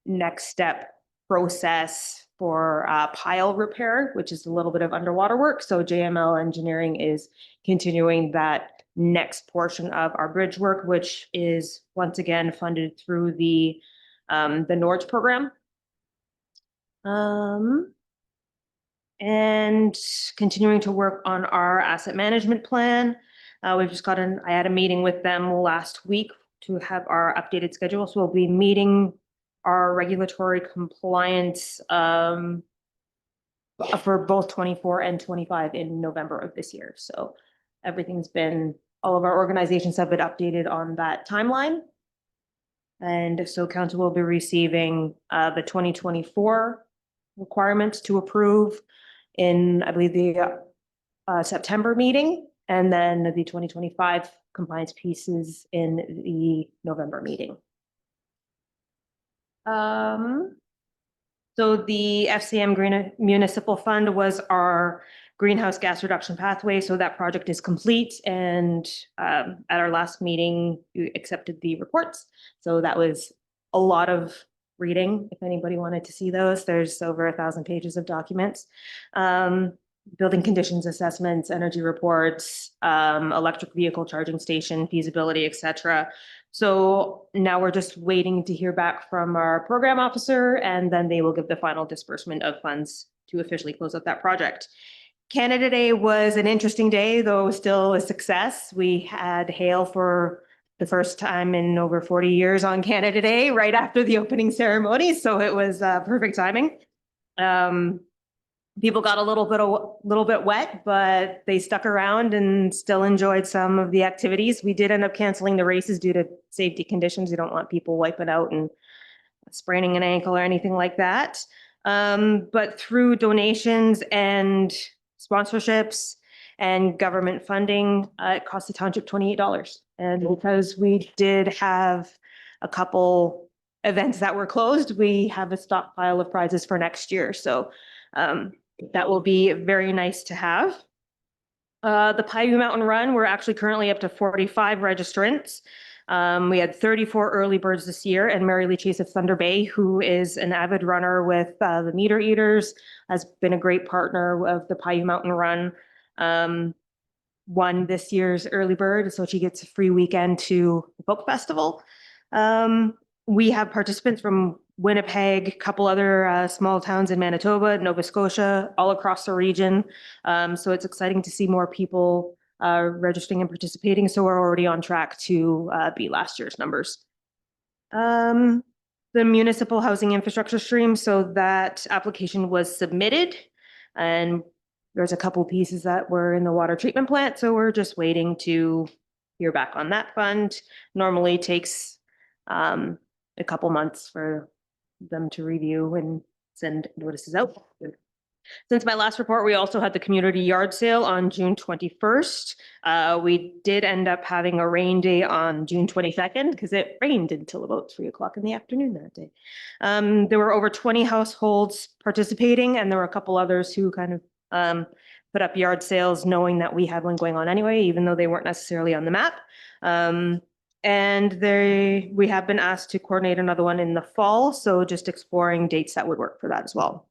next step process for pile repair, which is a little bit of underwater work. So JML Engineering is continuing that next portion of our bridge work, which is once again funded through the Norge program. And continuing to work on our asset management plan. We've just I had a meeting with them last week to have our updated schedule. So we'll be meeting our regulatory compliance for both 24 and 25 in November of this year. So all of our organizations have been updated on that timeline. And so council will be receiving the 2024 requirements to approve in, I believe, the September meeting, and then the 2025 compliance pieces in the November meeting. So the FCM Green Municipal Fund was our greenhouse gas reduction pathway. So that project is complete. And at our last meeting, you accepted the reports. So that was a lot of reading. If anybody wanted to see those, there's over 1,000 pages of documents. Building conditions assessments, energy reports, electric vehicle charging station, feasibility, etc. So now we're just waiting to hear back from our program officer, and then they will give the final disbursement of funds to officially close out that project. Canada Day was an interesting day, though still a success. We had hail for the first time in over 40 years on Canada Day, right after the opening ceremony. So it was perfect timing. People got a little bit wet, but they stuck around and still enjoyed some of the activities. We did end up canceling the races due to safety conditions. You don't want people wiping out and spraining an ankle or anything like that. But through donations and sponsorships and government funding, it cost the township $28. And because we did have a couple events that were closed, we have a stockpile of prizes for next year. So that will be very nice to have. The Paiute Mountain Run, we're actually currently up to 45 registrants. We had 34 early birds this year, and Mary Lee Chase of Thunder Bay, who is an avid runner with the Meter Eaters, has been a great partner of the Paiute Mountain Run. Won this year's early bird, so she gets a free weekend to the folk festival. We have participants from Winnipeg, a couple other small towns in Manitoba, Nova Scotia, all across the region. So it's exciting to see more people registering and participating. So we're already on track to beat last year's numbers. The municipal housing infrastructure stream, so that application was submitted, and there's a couple pieces that were in the water treatment plant, so we're just waiting to hear back on that fund. Normally takes a couple months for them to review and send notices out. Since my last report, we also had the community yard sale on June 21st. We did end up having a rain day on June 22nd because it rained until about 3 o'clock in the afternoon that day. There were over 20 households participating, and there were a couple others who kind of put up yard sales knowing that we had one going on anyway, even though they weren't necessarily on the map. And we have been asked to coordinate another one in the fall, so just exploring dates that would work for that as well.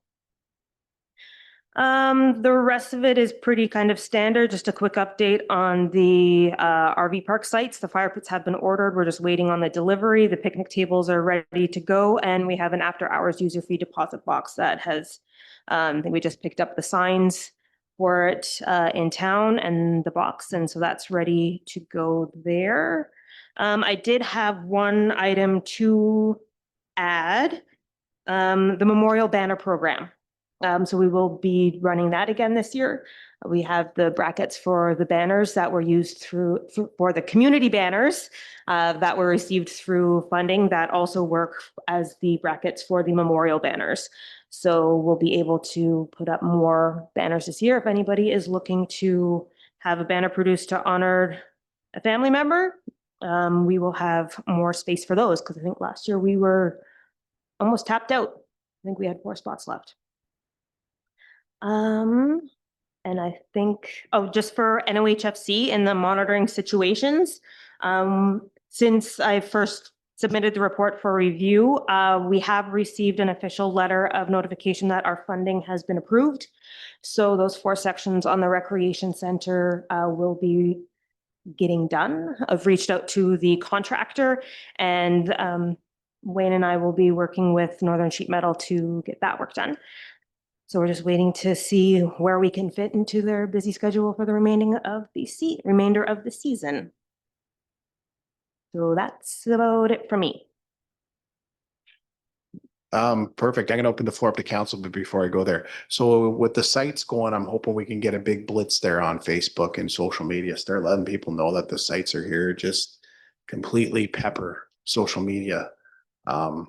The rest of it is pretty kind of standard. Just a quick update on the RV park sites. The fire pits have been ordered. We're just waiting on the delivery. The picnic tables are ready to go, and we have an after-hours user fee deposit box that has, I think we just picked up the signs for it in town and the box, and so that's ready to go there. I did have one item to add, the Memorial Banner Program. So we will be running that again this year. We have the brackets for the banners that were used for the community banners that were received through funding that also work as the brackets for the memorial banners. So we'll be able to put up more banners this year. If anybody is looking to have a banner produced to honor a family member, we will have more space for those, because I think last year we were almost tapped out. I think we had 4 spots left. And I think, just for NOHFC in the monitoring situations, since I first submitted the report for review, we have received an official letter of notification that our funding has been approved. So those 4 sections on the recreation center will be getting done. I've reached out to the contractor, and Wayne and I will be working with Northern Sheet Metal to get that work done. So we're just waiting to see where we can fit into their busy schedule for the remainder of the season. So that's about it for me. Perfect. I'm gonna open the floor up to council, but before I go there, so with the sites going, I'm hoping we can get a big blitz there on Facebook and social media. Start letting people know that the sites are here. Just completely pepper social media. And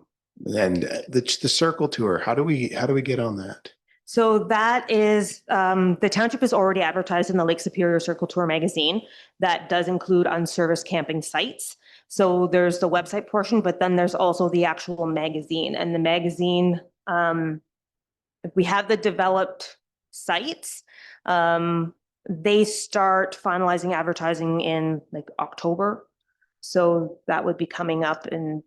the circle tour. How do we get on that? So that is, the township is already advertised in the Lake Superior Circle Tour magazine. That does include unserviced camping sites. So there's the website portion, but then there's also the actual magazine. And the magazine, we have the developed sites. They start finalizing advertising in like October. So that would be coming up in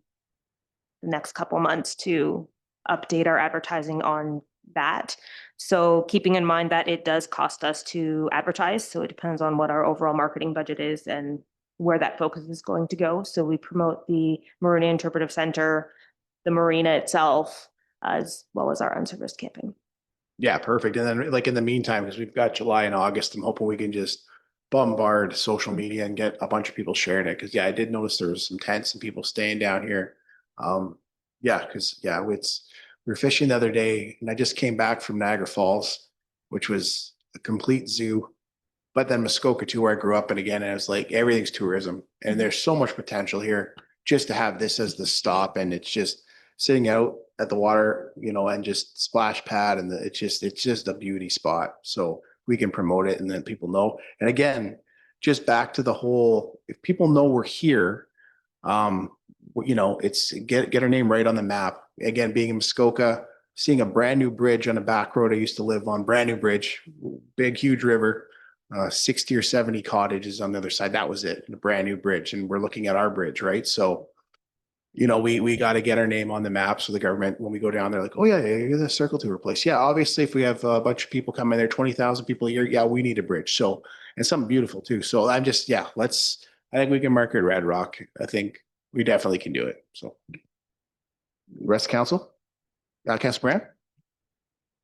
the next couple months to update our advertising on that. So keeping in mind that it does cost us to advertise. So it depends on what our overall marketing budget is and where that focus is going to go. So we promote the Marina Interpretive Center, the marina itself, as well as our unserviced camping. Yeah, perfect. And then like in the meantime, because we've got July and August, I'm hoping we can just bombard social media and get a bunch of people sharing it. Because I did notice there was some tents and people staying down here. We were fishing the other day, and I just came back from Niagara Falls, which was a complete zoo. But then Muskoka too, where I grew up, and again, I was like, everything's tourism, and there's so much potential here just to have this as the stop, and it's just sitting out at the water, and just splash pad, and it's just a beauty spot. So we can promote it, and then people know. And again, just back to the whole, if people know we're here, it's get our name right on the map. Again, being in Muskoka, seeing a brand new bridge on a back road I used to live on, brand new bridge, big, huge river, 60 or 70 cottages on the other side. That was it, a brand new bridge. And we're looking at our bridge, right? So, we got to get our name on the map. So the government, when we go down, they're like, oh yeah, you're the circle tour place. Yeah, obviously if we have a bunch of people coming there, 20,000 people a year, yeah, we need a bridge. So, and something beautiful too. So I think we can market Red Rock. I think we definitely can do it. So. Rest of council? Councilor Brand?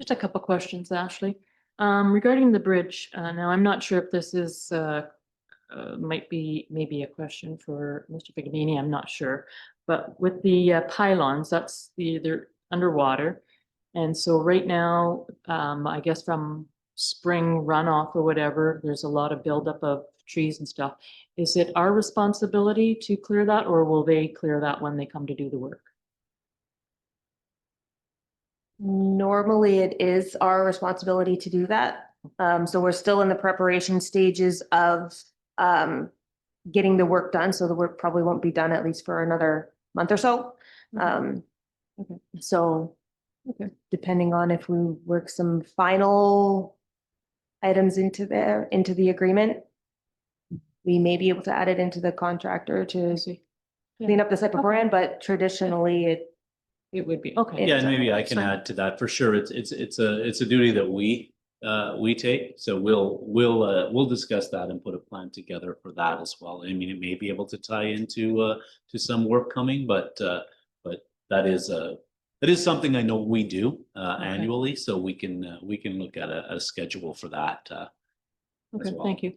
Just a couple questions, Ashley. Regarding the bridge, now I'm not sure if this is, might be maybe a question for Mr. Bigamini, I'm not sure. But with the pylons, they're underwater. And so right now, I guess from spring runoff or whatever, there's a lot of buildup of trees and stuff. Is it our responsibility to clear that, or will they clear that when they come to do the work? Normally, it is our responsibility to do that. So we're still in the preparation stages of getting the work done. So the work probably won't be done at least for another month or so. Okay. So Okay. depending on if we work some final items into the agreement, we may be able to add it into the contractor to clean up the site beforehand, but traditionally It would be, okay. Yeah, and maybe I can Fine. add to that for sure. It's a duty that we take. So we'll discuss that and put a plan together for that as well. I mean, it may be able to tie into to some work coming, but that is something I know we do annually. So we can look at a schedule for that. Okay, well. thank you.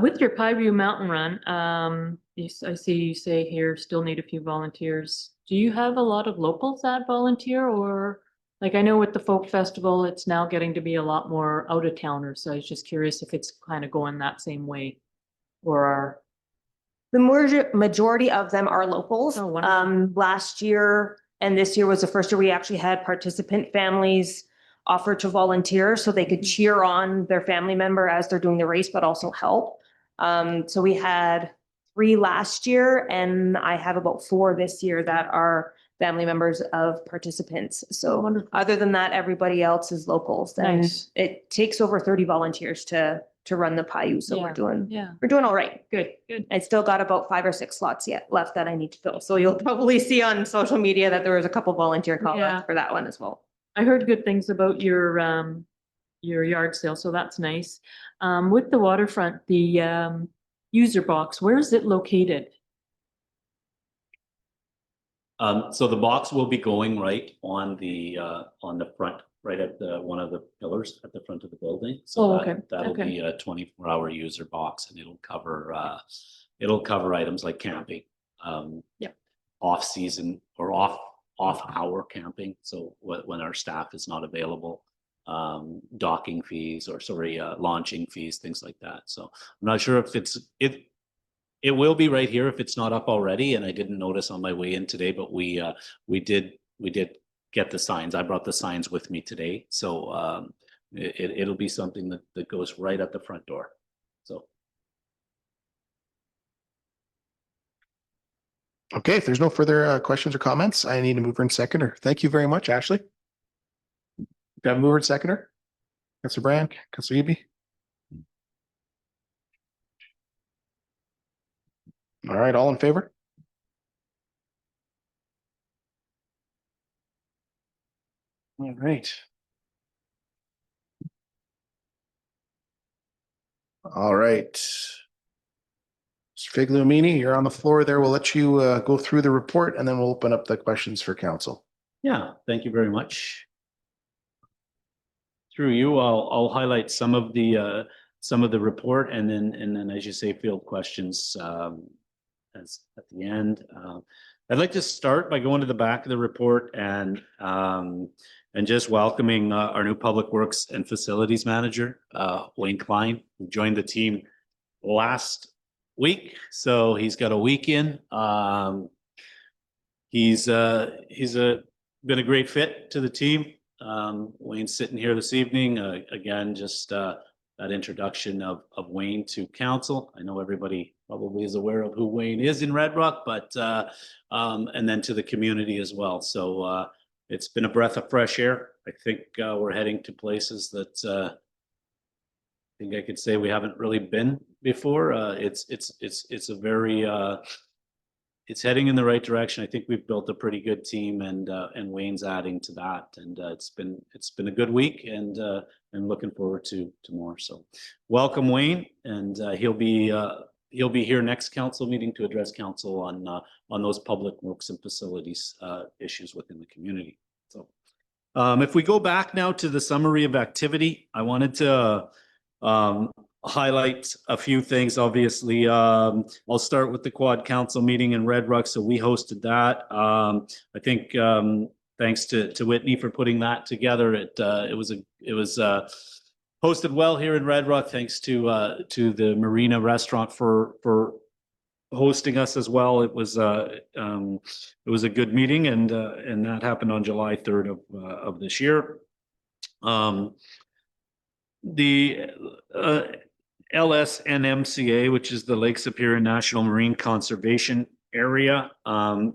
With your Pie Mountain Run, I see you say here still need a few volunteers. Do you have a lot of locals that volunteer, or like I know with the folk festival, it's now getting to be a lot more out of towners. So I was just curious if it's kind of going that same way, or are the majority of them are locals. Oh, wonderful. Last year and this year was the first year we actually had participant families offer to volunteer so they could cheer on their family member as they're doing the race, but also help. So we had 3 last year, and I have about 4 this year that are family members of participants. So Wonderful. other than that, everybody else is locals. And Nice. it takes over 30 volunteers to run the Paiute. So Yeah. we're doing all right. Good, good. I still got about 5 or 6 slots left that I need to fill. So you'll probably see on social media that there was a couple volunteer call Yeah. outs for that one as well. I heard good things about your yard sale, so that's nice. With the waterfront, the user box, where is it located? So the box will be going right on the front, right at one of the pillars at the front of the building. So Oh, okay, that'll okay. be a 24-hour user box, and it'll cover items like camping. Yep. Off season or off hour camping. So when our staff is not available, docking fees or launching fees, things like that. So I'm not sure if it will be right here if it's not up already. And I didn't notice on my way in today, but we did get the signs. I brought the signs with me today. So it'll be something that goes right at the front door. So. Okay, if there's no further questions or comments, I need a mover and seconder. Thank you very much, Ashley. Do you have a mover and seconder? Councilor Brand, Councilor Eby? All right, all in favor? All right. All right. Mr. Figliomini, you're on the floor there. We'll let you go through the report and then we'll open up the questions for council. Yeah, thank you very much. Through you, I'll highlight some of the report, and then as you say, field questions as at the end. I'd like to start by going to the back of the report and just welcoming our new Public Works and Facilities Manager, Wayne Klein, who joined the team last week. So he's got a week in. He's been a great fit to the team. Wayne's sitting here this evening. Again, just that introduction of Wayne to council. I know everybody probably is aware of who Wayne is in Red Rock, but and then to the community as well. So it's been a breath of fresh air. I think we're heading to places that I think I could say we haven't really been before. It's a very it's heading in the right direction. I think we've built a pretty good team, and Wayne's adding to that. And it's been a good week, and looking forward to more. So, welcome Wayne, and he'll be he'll be here next council meeting to address council on those public works and facilities issues within the community. So if we go back now to the summary of activity, I wanted to highlight a few things. Obviously, I'll start with the Quad Council meeting in Red Rock. So we hosted that. I think thanks to Whitney for putting that together. It was hosted well here in Red Rock. Thanks to the Marina Restaurant for hosting us as well. It was a good meeting, and that happened on July 3rd of this year. The LSNMCA, which is the Lake Superior National Marine Conservation Area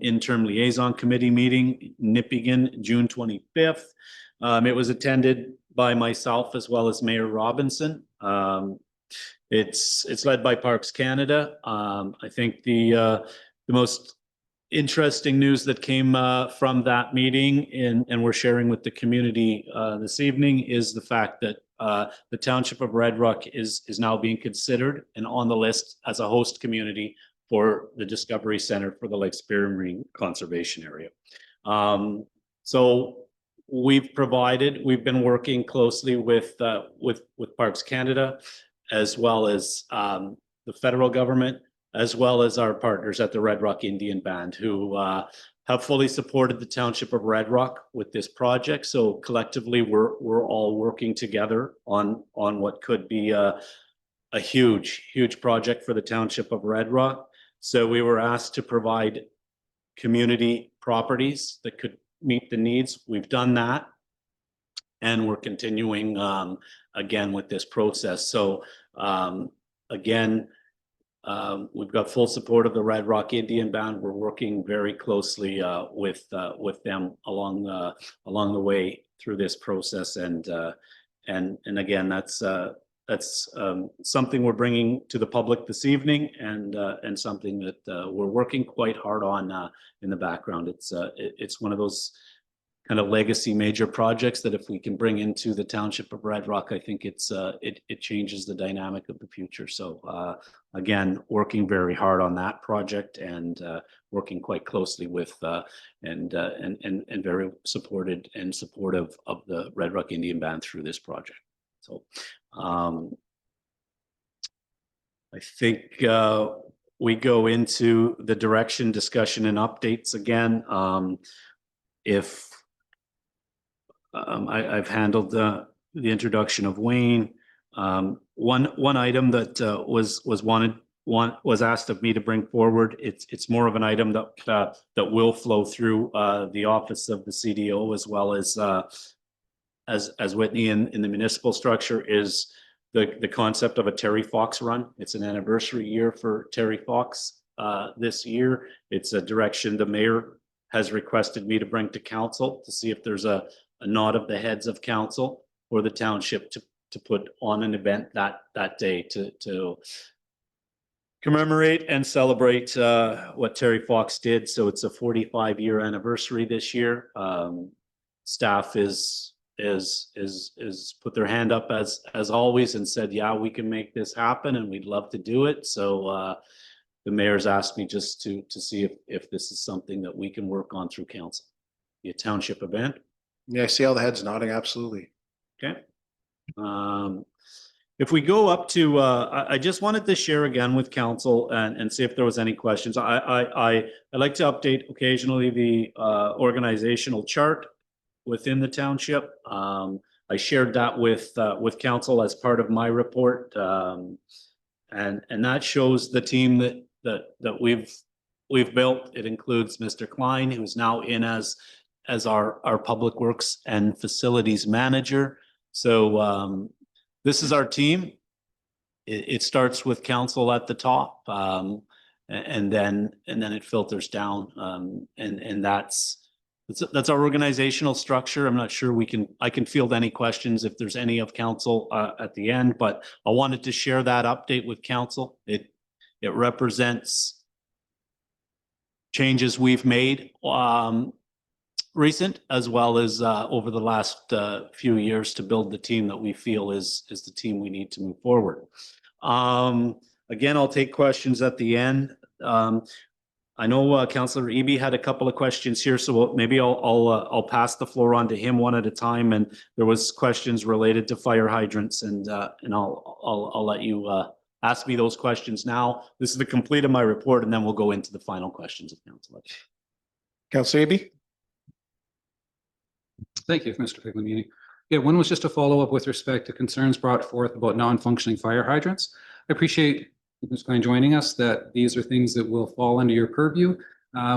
Interim Liaison Committee meeting, Nipigon, June 25th. It was attended by myself as well as Mayor Robinson. It's led by Parks Canada. I think the most interesting news that came from that meeting, and we're sharing with the community this evening, is the fact that the Township of Red Rock is now being considered and on the list as a host community for the Discovery Center for the Lake Superior Marine Conservation Area. So we've been working closely with Parks Canada, as well as the federal government, as well as our partners at the Red Rock Indian Band, who have fully supported the Township of Red Rock with this project. So collectively, we're all working together on what could be a huge project for the Township of Red Rock. So we were asked to provide community properties that could meet the needs. We've done that, and we're continuing again with this process. So again, we've got full support of the Red Rock Indian Band. We're working very closely with them along the way through this process, and again, that's something we're bringing to the public this evening, and something that we're working quite hard on in the background. It's one of those kind of legacy major projects that if we can bring into the Township of Red Rock, I think it changes the dynamic of the future. So again, working very hard on that project, and working quite closely with and very supported and supportive of the Red Rock Indian Band through this project. So I think we go into the direction, discussion, and updates again. I've handled the introduction of Wayne. One item that was asked of me to bring forward. It's more of an item that will flow through the office of the CDO, as well as Whitney in the municipal structure, is the concept of a Terry Fox run. It's an anniversary year for Terry Fox this year. It's a direction the mayor has requested me to bring to council to see if there's a nod of the heads of council or the township to put on an event that day to commemorate and celebrate what Terry Fox did. So it's a 45-year anniversary this year. Staff is put their hand up as always and said, yeah, we can make this happen and we'd love to do it. So the mayor's asked me just to see if this is something that we can work on through council. Be a township event. Yeah, I see all the heads nodding. Absolutely. Okay. If we go up to, I just wanted to share again with council and see if there was any questions. I like to update occasionally the organizational chart within the township. I shared that with council as part of my report, and that shows the team that we've built. It includes Mr. Klein, who's now in as our public works and facilities manager. So this is our team. It starts with council at the top, and then it filters down, and that's our organizational structure. I'm not sure I can field any questions if there's any of council at the end, but I wanted to share that update with council. It represents changes we've made recent, as well as over the last few years, to build the team that we feel is the team we need to move forward. again, I'll take questions at the end. I know Councillor Eby had a couple of questions here, so maybe I'll pass the floor on to him one at a time. And there was questions related to fire hydrants, and I'll let you ask me those questions now. This is the complete of my report, and then we'll go into the final questions of council. Councillor Eby? Thank you, Mr. Piglamini. Yeah, one was just a follow-up with respect to concerns brought forth about non-functioning fire hydrants. I appreciate Ms. Klein joining us, that these are things that will fall under your purview.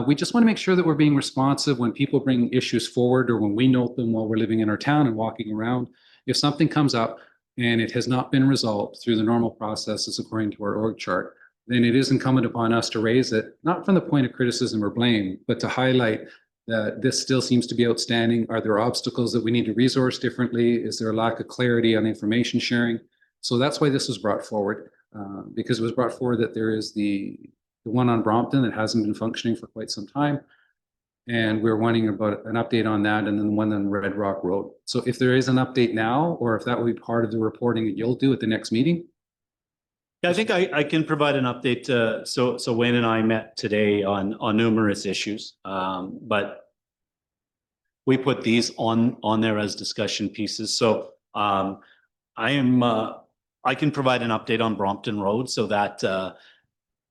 We just want to make sure that we're being responsive when people bring issues forward or when we note them while we're living in our town and walking around. If something comes up and it has not been resolved through the normal processes according to our org chart, then it is incumbent upon us to raise it, not from the point of criticism or blame, but to highlight that this still seems to be outstanding. Are there obstacles that we need to resource differently? Is there a lack of clarity on information sharing? So that's why this was brought forward. Because it was brought forward that there is the one on Brompton that hasn't been functioning for quite some time. And we're wanting about an update on that, and then the one on Red Rock Road. So if there is an update now, or if that will be part of the reporting that you'll do at the next meeting. Yeah, I think I can provide an update. So Wayne and I met today on numerous issues, but we put these on there as discussion pieces. So I can provide an update on Brompton Road, so that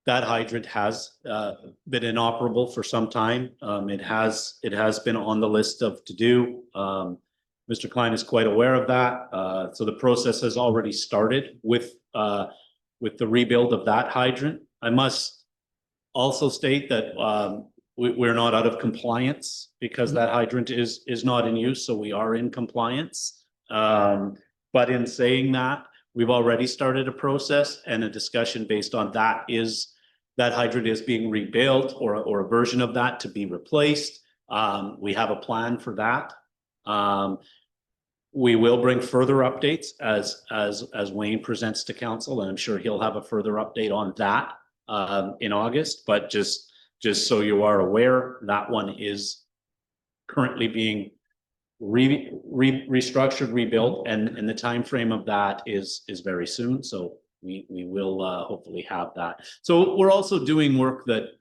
that hydrant has been inoperable for some time. It has been on the list of to do. Mr. Klein is quite aware of that. So the process has already started with the rebuild of that hydrant. I must also state that we're not out of compliance because that hydrant is not in use, so we are in compliance. But in saying that, we've already started a process and a discussion based on that hydrant is being rebuilt or a version of that to be replaced. We have a plan for that. We will bring further updates as Wayne presents to council, and I'm sure he'll have a further update on that in August. But just so you are aware, that one is currently being restructured, rebuilt, and the time frame of that is very soon. So we will hopefully have that. So we're also doing work that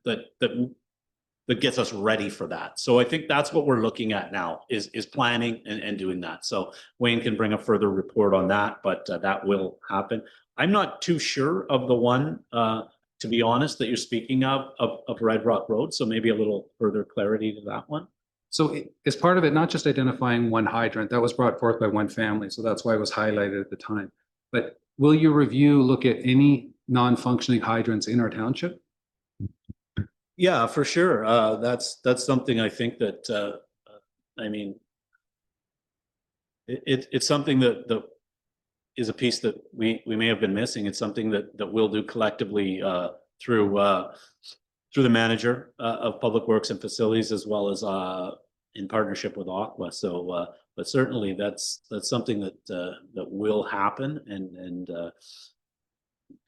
gets us ready for that. So I think that's what we're looking at now is planning and doing that. So Wayne can bring a further report on that, but that will happen. I'm not too sure of the one, to be honest, that you're speaking of Red Rock Road. So maybe a little further clarity to that one. So as part of it, not just identifying one hydrant, that was brought forth by one family. So that's why it was highlighted at the time. But will your review look at any non-functioning hydrants in our township? Yeah, for sure. That's something I think that, I mean, it's something that is a piece that we may have been missing. It's something that we'll do collectively through the manager of Public Works and Facilities, as well as in partnership with Aqua. So, but certainly that's something that will happen. And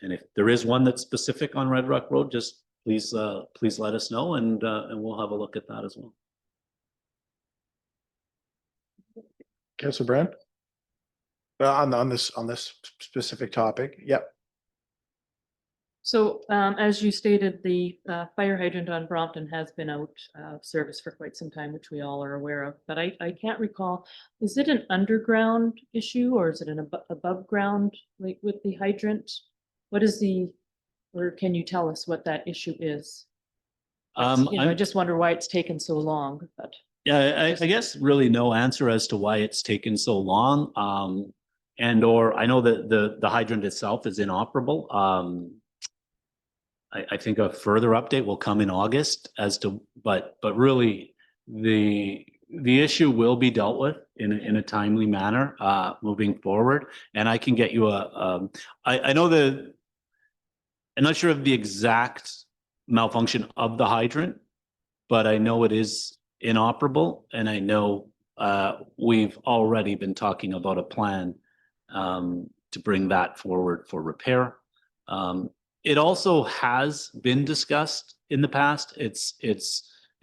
if there is one that's specific on Red Rock Road, just please let us know, and we'll have a look at that as well. Councillor Brand? On this specific topic, yep. So as you stated, the fire hydrant on Brompton has been out of service for quite some time, which we all are aware of. But I can't recall, is it an underground issue or is it an above ground, like with the hydrant? What is or can you tell us what that issue is? I just wonder why it's taken so long. But yeah, I guess really no answer as to why it's taken so long. Or I know that the hydrant itself is inoperable. I think a further update will come in August as to, but really the issue will be dealt with in a timely manner moving forward. And I can get you I know I'm not sure of the exact malfunction of the hydrant, but I know it is inoperable, and I know we've already been talking about a plan to bring that forward for repair. It also has been discussed in the past. It's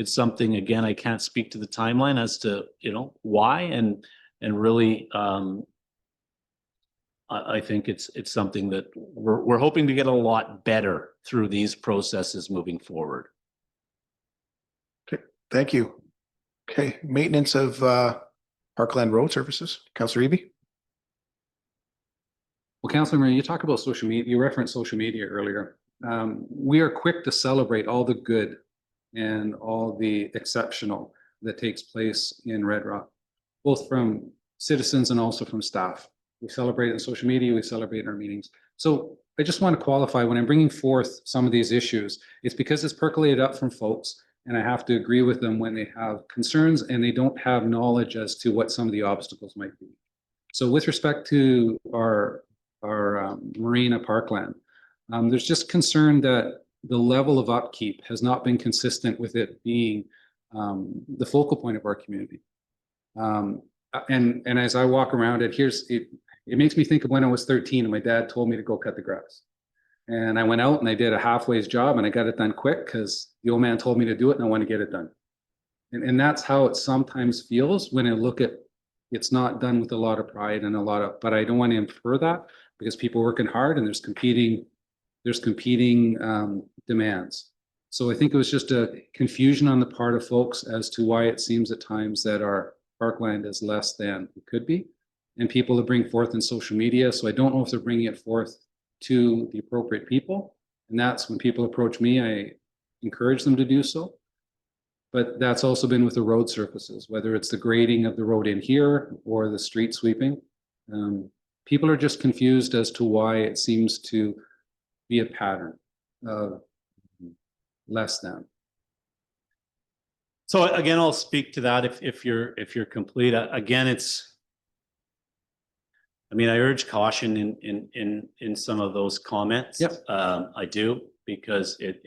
something, again, I can't speak to the timeline as to why and really I think it's something that we're hoping to get a lot better through these processes moving forward. Thank you. Okay, maintenance of Parkland Road Services, Councillor Eby. Well, Councilor Murray, you talked about social media, you referenced social media earlier. We are quick to celebrate all the good and all the exceptional that takes place in Red Rock, both from citizens and also from staff. We celebrate it on social media, we celebrate in our meetings. So I just want to qualify when I'm bringing forth some of these issues, it's because it's percolated up from folks, and I have to agree with them when they have concerns and they don't have knowledge as to what some of the obstacles might be. So with respect to our marina parkland, there's just concern that the level of upkeep has not been consistent with it being the focal point of our community. And as I walk around it, it makes me think of when I was 13 and my dad told me to go cut the grass. And I went out and I did a halfway's job and I got it done quick because the old man told me to do it and I want to get it done. And that's how it sometimes feels when I look at it's not done with a lot of pride and but I don't want to infer that because people are working hard and there's competing demands. So I think it was just a confusion on the part of folks as to why it seems at times that our parkland is less than it could be. And people to bring forth in social media. So I don't know if they're bringing it forth to the appropriate people. And that's when people approach me, I encourage them to do so. But that's also been with the road surfaces, whether it's the grading of the road in here or the street sweeping. People are just confused as to why it seems to be a pattern of less than. So again, I'll speak to that if you're complete. Again, I urge caution in some of those comments. Yep. I do, because it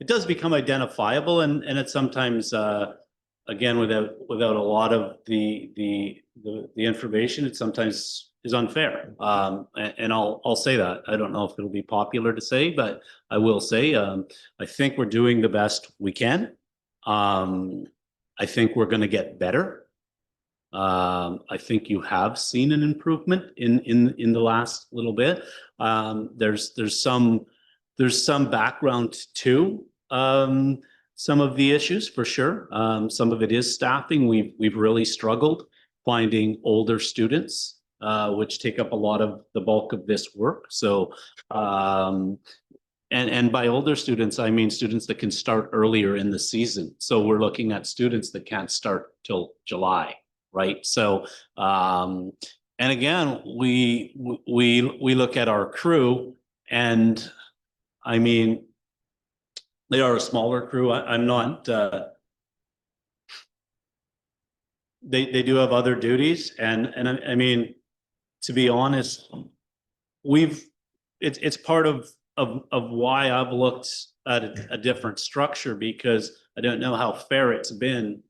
does become identifiable and it sometimes again without a lot of the information, it sometimes is unfair. And I'll say that. I don't know if it'll be popular to say, but I will say I think we're doing the best we can. I think we're going to get better. I think you have seen an improvement in the last little bit. There's some background to some of the issues for sure. Some of it is staffing. We've really struggled finding older students, which take up a lot of the bulk of this work. So, and by older students, I mean students that can start earlier in the season. So we're looking at students that can't start till July. Right. So, and again, we look at our crew, and I mean, they are a smaller crew. I'm not. They do have other duties, and I mean, to be honest, it's part of why I've looked at a different structure, because I don't know how fair it's been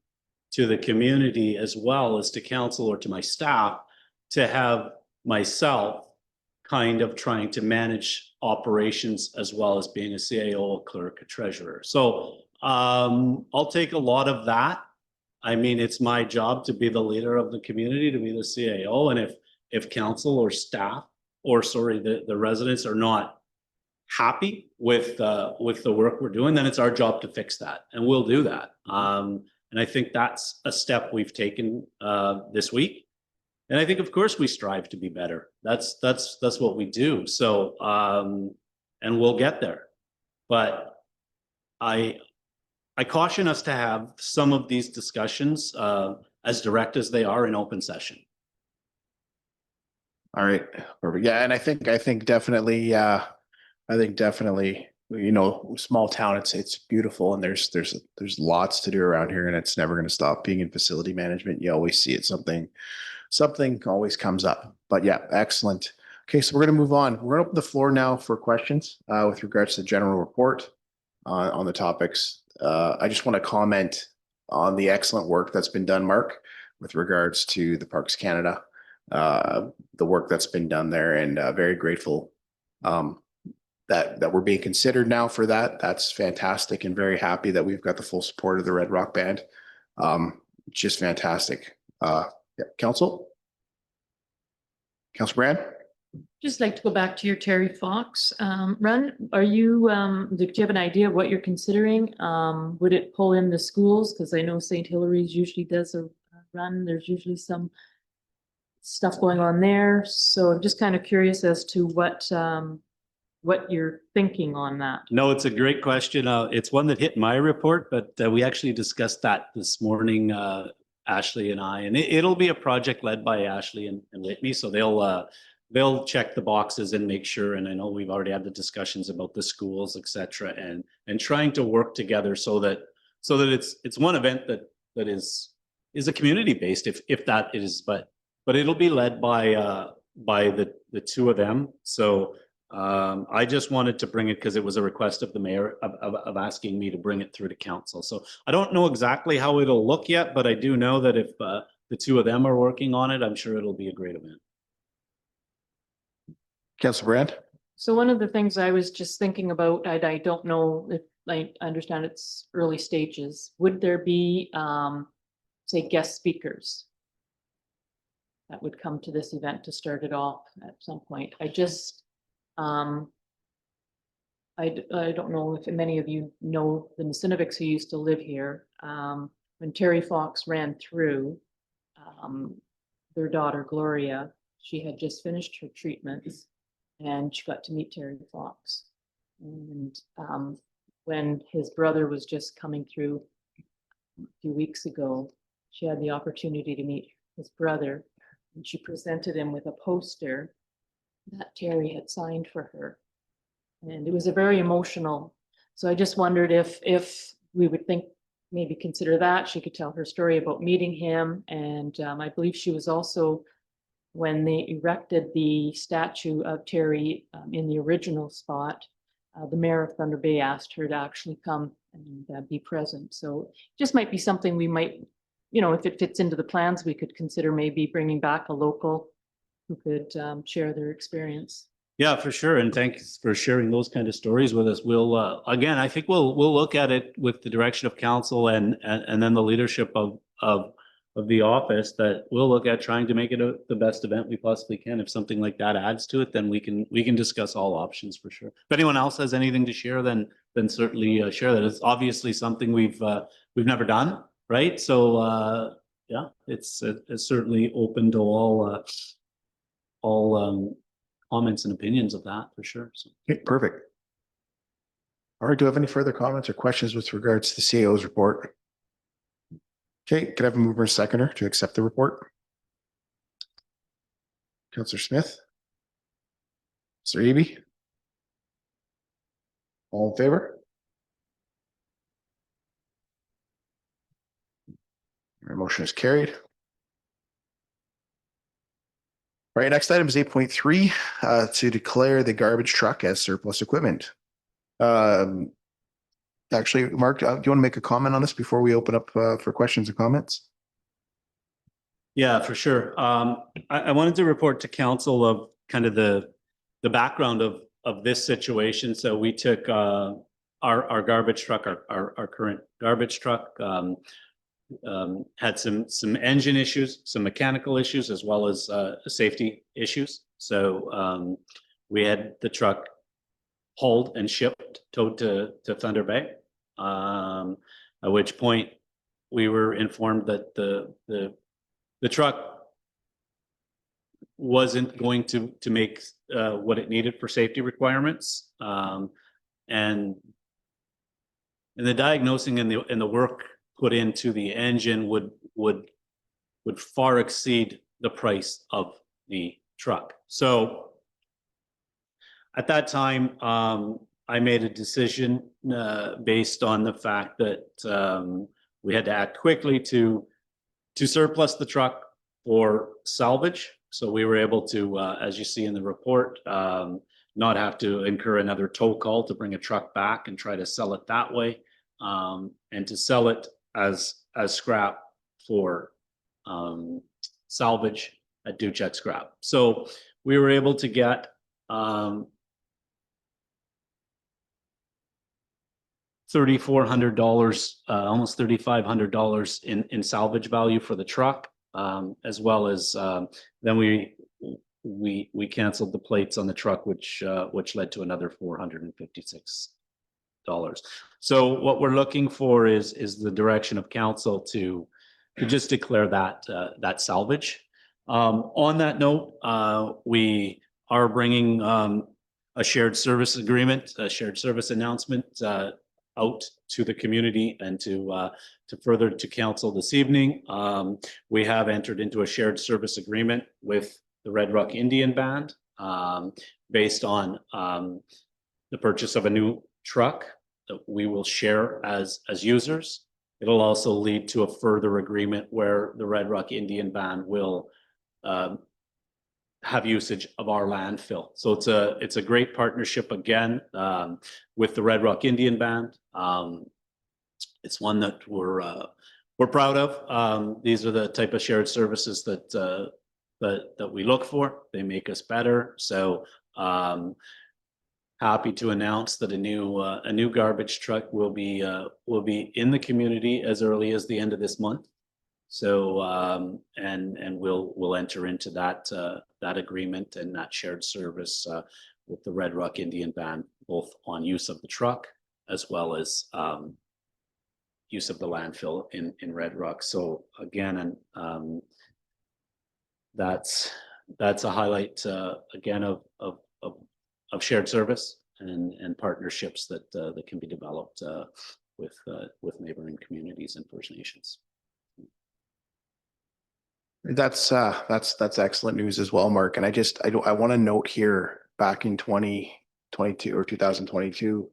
to the community as well as to council or to my staff to have myself kind of trying to manage operations as well as being a CAO, a clerk, a treasurer. So I'll take a lot of that. I mean, it's my job to be the leader of the community, to be the CAO. And if council or staff or the residents are not happy with the work we're doing, then it's our job to fix that, and we'll do that. And I think that's a step we've taken this week. And I think, of course, we strive to be better. That's what we do. So, and we'll get there. But I caution us to have some of these discussions as direct as they are in open session. All right, perfect. Yeah, and I think definitely, you know, small town, it's beautiful, and there's lots to do around here, and it's never going to stop being in facility management. You always see it, something always comes up. But yeah, excellent. Okay, so we're going to move on. We're going to open the floor now for questions with regards to the general report on the topics. I just want to comment on the excellent work that's been done, Mark, with regards to the Parks Canada, the work that's been done there, and very grateful that we're being considered now for that. That's fantastic, and very happy that we've got the full support of the Red Rock Band. Just fantastic. Yeah, Council? Councilor Brand? Just like to go back to your Terry Fox run. Are you, do you have an idea of what you're considering? Would it pull in the schools? Because I know St. Hilary's usually does a run. There's usually some stuff going on there. So I'm just kind of curious as to what you're thinking on that. No, it's a great question. It's one that hit my report, but we actually discussed that this morning, Ashley and I, and it'll be a project led by Ashley and Whitney. So they'll check the boxes and make sure. And I know we've already had the discussions about the schools, et cetera, and trying to work together so that it's one event that is a community based, if that is, but it'll be led by the two of them. So I just wanted to bring it because it was a request of the mayor of asking me to bring it through to council. So I don't know exactly how it'll look yet, but I do know that if the two of them are working on it, I'm sure it'll be a great event. Councilor Brand? So one of the things I was just thinking about, I don't know if I understand it's early stages. Would there be, say, guest speakers that would come to this event to start it off at some point? I just, I don't know if many of you know the Nasinovics who used to live here. When Terry Fox ran through, their daughter Gloria, she had just finished her treatments and she got to meet Terry Fox. And when his brother was just coming through a few weeks ago, she had the opportunity to meet his brother, and she presented him with a poster that Terry had signed for her. And it was a very emotional. So I just wondered if we would maybe consider that. She could tell her story about meeting him. And I believe she was also, when they erected the statue of Terry in the original spot, the mayor of Thunder Bay asked her to actually come and be present. So just might be something we might, if it fits into the plans, we could consider maybe bringing back a local who could share their experience. Yeah, for sure. And thanks for sharing those kind of stories with us. We'll, again, I think we'll look at it with the direction of council and then the leadership of the office, that we'll look at trying to make it the best event we possibly can. If something like that adds to it, then we can discuss all options for sure. If anyone else has anything to share, then certainly share that. It's obviously something we've never done, right? So yeah, it's certainly open to all comments and opinions of that for sure. So. Okay, perfect. All right, do you have any further comments or questions with regards to the CAO's report? Okay, could I have a mover and seconder to accept the report? Councillor Smith? Sir Eby? All in favor? Our motion is carried. All right, next item is 8.3 to declare the garbage truck as surplus equipment. Actually, Mark, do you want to make a comment on this before we open up for questions and comments? Yeah, for sure. I wanted to report to council of kind of the background of this situation. So we took our garbage truck, our current garbage truck, had some engine issues, some mechanical issues, as well as safety issues. So we had the truck hauled and towed to Thunder Bay, at which point we were informed that the truck wasn't going to make what it needed for safety requirements, and the diagnosing and the work put into the engine would far exceed the price of the truck. So at that time, I made a decision based on the fact that we had to act quickly to surplus the truck for salvage. So we were able to, as you see in the report, not have to incur another tow call to bring a truck back and try to sell it that way, and to sell it as scrap for salvage at Duchek Scrap. So we were able to get $3,400, almost $3,500 in salvage value for the truck, as well as then we we canceled the plates on the truck, which led to another $456. So what we're looking for is the direction of council to just declare that salvage. On that note, we are bringing a shared service agreement, a shared service announcement out to the community and to further to council this evening. We have entered into a shared service agreement with the Red Rock Indian Band based on the purchase of a new truck that we will share as users. It'll also lead to a further agreement where the Red Rock Indian Band will have usage of our landfill. So it's a great partnership again with the Red Rock Indian Band. It's one that we're proud of. These are the type of shared services that we look for. They make us better. So happy to announce that a new garbage truck will be in the community as early as the end of this month. So and we'll enter into that agreement and that shared service with the Red Rock Indian Band, both on use of the truck as well as use of the landfill in Red Rock. So again, and that's a highlight again of shared service and partnerships that can be developed with neighboring communities and First Nations. That's excellent news as well, Mark. And I want to note here back in 2022 or 2022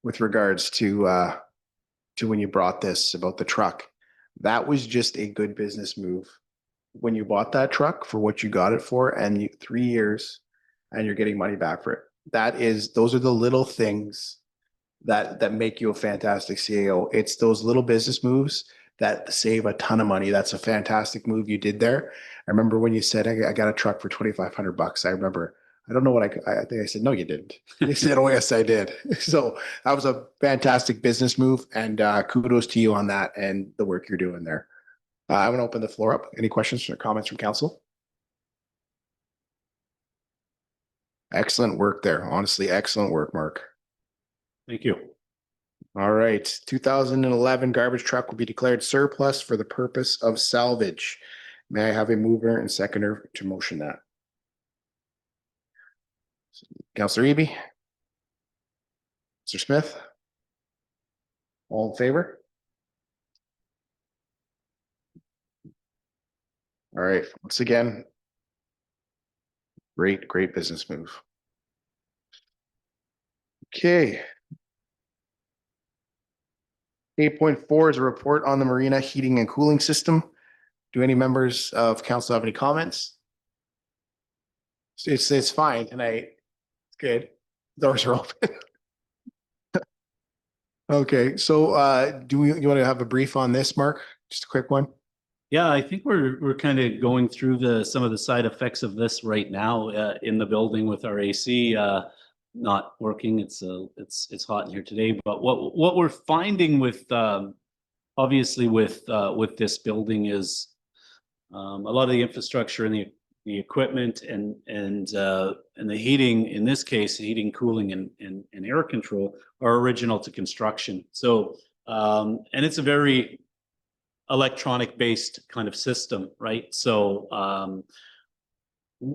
with regards to when you brought this about the truck, that was just a good business move when you bought that truck for what you got it for, and 3 years and you're getting money back for it. Those are the little things that make you a fantastic CAO. It's those little business moves that save a ton of money. That's a fantastic move you did there. I remember when you said, I got a truck for $2,500. I remember, I don't know what I think I said, no, you didn't. You said, oh yes, I did. So that was a fantastic business move, and kudos to you on that and the work you're doing there. I'm going to open the floor up. Any questions or comments from council? Excellent work there. Honestly, excellent work, Mark. Thank you. All right. 2011 garbage truck will be declared surplus for the purpose of salvage. May I have a mover and seconder to motion that? Councillor Eby? Mr. Smith? All in favor? All right. Once again, great business move. Okay. 8.4 is a report on the marina heating and cooling system. Do any members of council have any comments? It's fine tonight. It's good. Doors are open. Okay, so you want to have a brief on this, Mark? Just a quick one. Yeah, I think we're kind of going through some of the side effects of this right now in the building with our AC not working. It's hot in here today, but what we're finding with obviously with this building is a lot of the infrastructure and the equipment and the heating, in this case, heating, cooling, and air control are original to construction. So and it's a very electronic based kind of system, right? So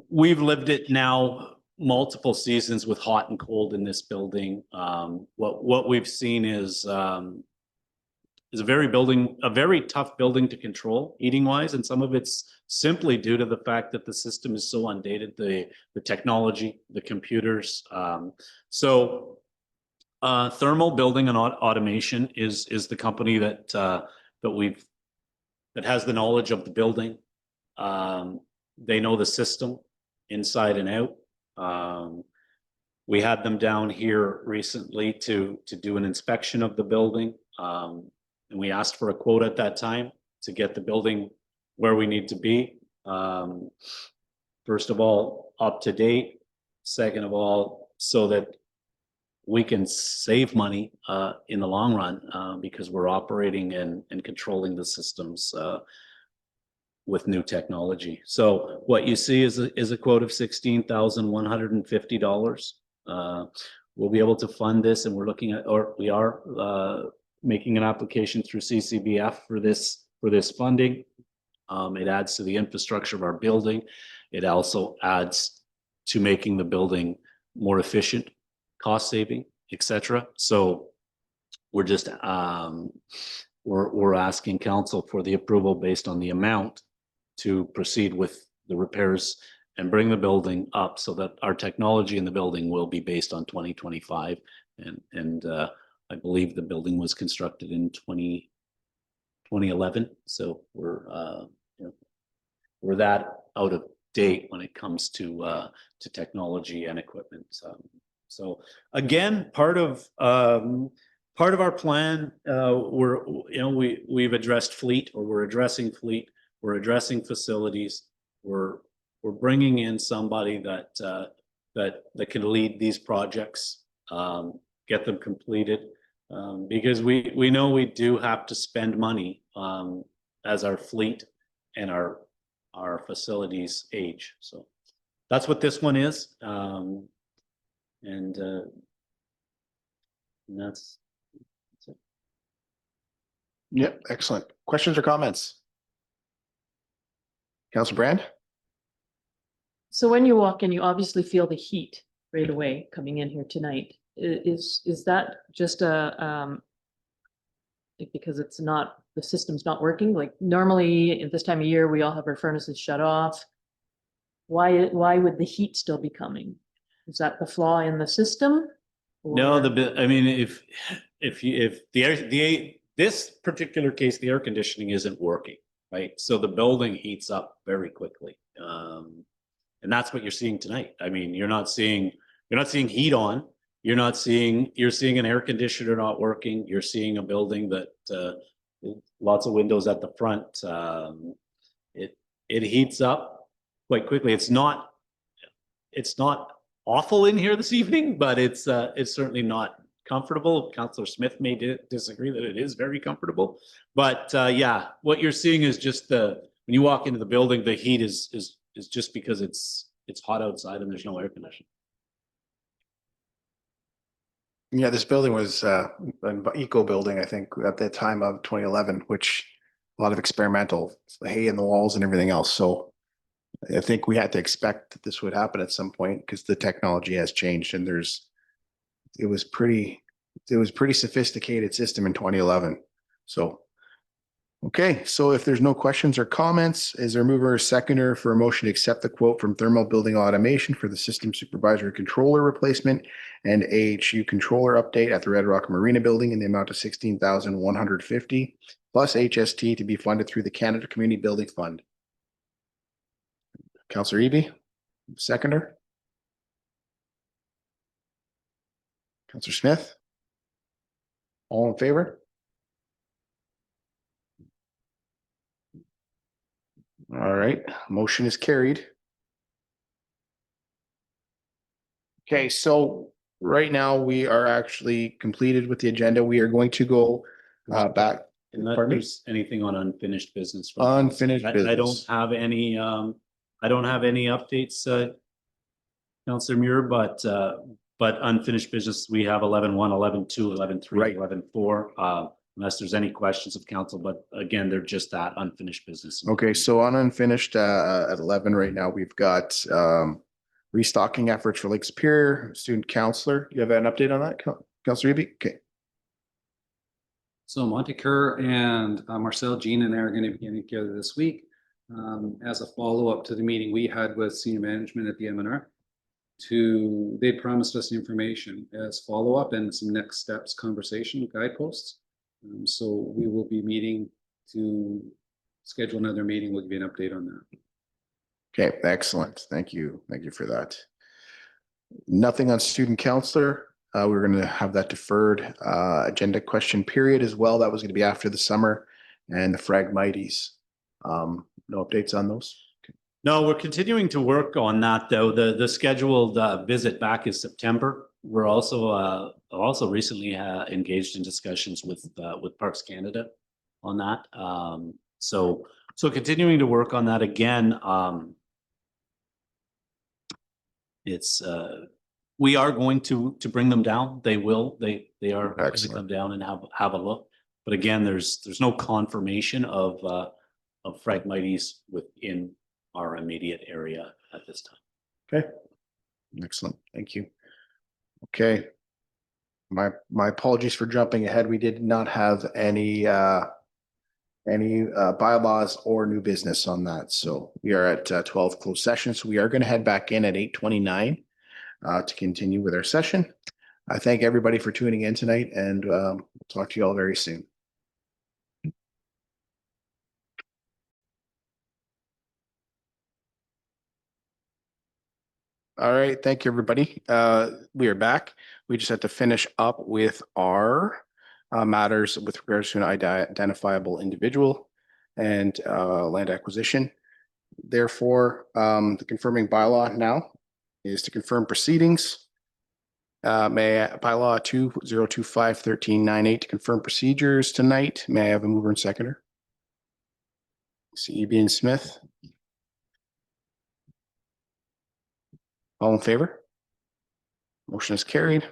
we've lived it now multiple seasons with hot and cold in this building. What we've seen is a very tough building to control heating wise, and some of it's simply due to the fact that the system is so undated, the technology, the computers. So Thermal Building and Automation is the company that has the knowledge of the building. They know the system inside and out. We had them down here recently to do an inspection of the building. And we asked for a quote at that time to get the building where we need to be. First of all, up to date. Second of all, so that we can save money in the long run because we're operating and controlling the systems with new technology. So what you see is a quote of $16,150. We'll be able to fund this, and we're looking at, or we are making an application through CCBF for this funding. It adds to the infrastructure of our building. It also adds to making the building more efficient, cost saving, etc. So we're just we're asking council for the approval based on the amount to proceed with the repairs and bring the building up so that our technology in the building will be based on 2025. And I believe the building was constructed in 2011. So we're we're that out of date when it comes to technology and equipment. So again, part of our plan, we've addressed fleet, or we're addressing fleet. We're addressing facilities. We're bringing in somebody that can lead these projects, get them completed, because we know we do have to spend money as our fleet and our facilities age. So that's what this one is, and that's it. Yep, excellent. Questions or comments? Councilor Brand? So when you walk in, you obviously feel the heat right away coming in here tonight. Is that just because it's not, the system's not working? Like normally at this time of year, we all have our furnaces shut off. Why would the heat still be coming? Is that the flaw in the system? No, Or- I mean, if this particular case, the air conditioning isn't working, right? So the building heats up very quickly. And that's what you're seeing tonight. I mean, you're not seeing heat on. You're seeing an air conditioner not working. You're seeing a building that lots of windows at the front. It heats up quite quickly. It's not awful in here this evening, but it's certainly not comfortable. Councillor Smith may disagree that it is very comfortable, but yeah, what you're seeing is just when you walk into the building, the heat is just because it's hot outside and there's no air conditioning. Yeah, this building was an eco building, I think, at the time of 2011, which a lot of experimental hay in the walls and everything else. So I think we had to expect that this would happen at some point because the technology has changed, and it was pretty sophisticated system in 2011. So okay, so if there's no questions or comments, is there a mover or seconder for a motion to accept the quote from Thermal Building Automation for the system supervisor controller replacement and AHU controller update at the Red Rock Marina Building in the amount of $16,150 plus HST to be funded through the Canada Community Building Fund? Councillor Eby, seconder. Councillor Smith. All in favor? All right, motion is carried. Okay, so right now we are actually completed with the agenda. We are going to go back. Unless Pardon me? there's anything on unfinished business. Unfinished I business. don't have any updates, Councillor Muir, but unfinished business, we have 11.1, 11.2, 11.3, Right. 11.4, unless there's any questions of council, but again, they're just that unfinished business. Okay, so on unfinished at 11 right now, we've got restocking efforts for Lake Superior, student counselor. You have an update on that, Councillor Eby? Okay. So Montecure and Marcel, Jean, and I are going to be getting together this week as a follow-up to the meeting we had with senior management at the MNR. They promised us information as follow-up and some next steps conversation guideposts. So we will be meeting to schedule another meeting. We'll give you an update on that. Okay, excellent. Thank you. Thank you for that. Nothing on student counselor. We're going to have that deferred agenda question period as well. That was going to be after the summer, and the Phragmites. No updates on those? Okay. No, we're continuing to work on that though. The scheduled visit back is September. We're also recently engaged in discussions with Parks Canada on that. So So continuing to work on that again, it's, we are going to bring them down. They will, they are going to Excellent. come down and have a look. But again, there's no confirmation of Phragmites within our immediate area at this time. Okay. Excellent. Thank you. Okay. My apologies for jumping ahead. We did not have any bylaws or new business on that. So we are at 12 closed sessions. We are going to head back in at 8:29 to continue with our session. I thank everybody for tuning in tonight, and we'll talk to you all very soon. All right, thank you, everybody. We are back. We just had to finish up with our matters with regards to an identifiable individual and land acquisition. Therefore, the confirming bylaw now is to confirm proceedings. May bylaw 2025-1398 to confirm procedures tonight. May I have a mover and seconder? CEB and Smith. All in favor? Motion is carried.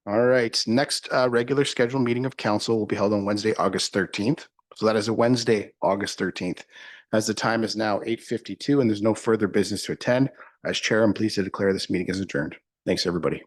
All right, next regular scheduled meeting of council will be held on Wednesday, August 13th. So that is a Wednesday, August 13th. As the time is now 8:52 and there's no further business to attend, as chair, I'm pleased to declare this meeting is adjourned. Thanks, everybody.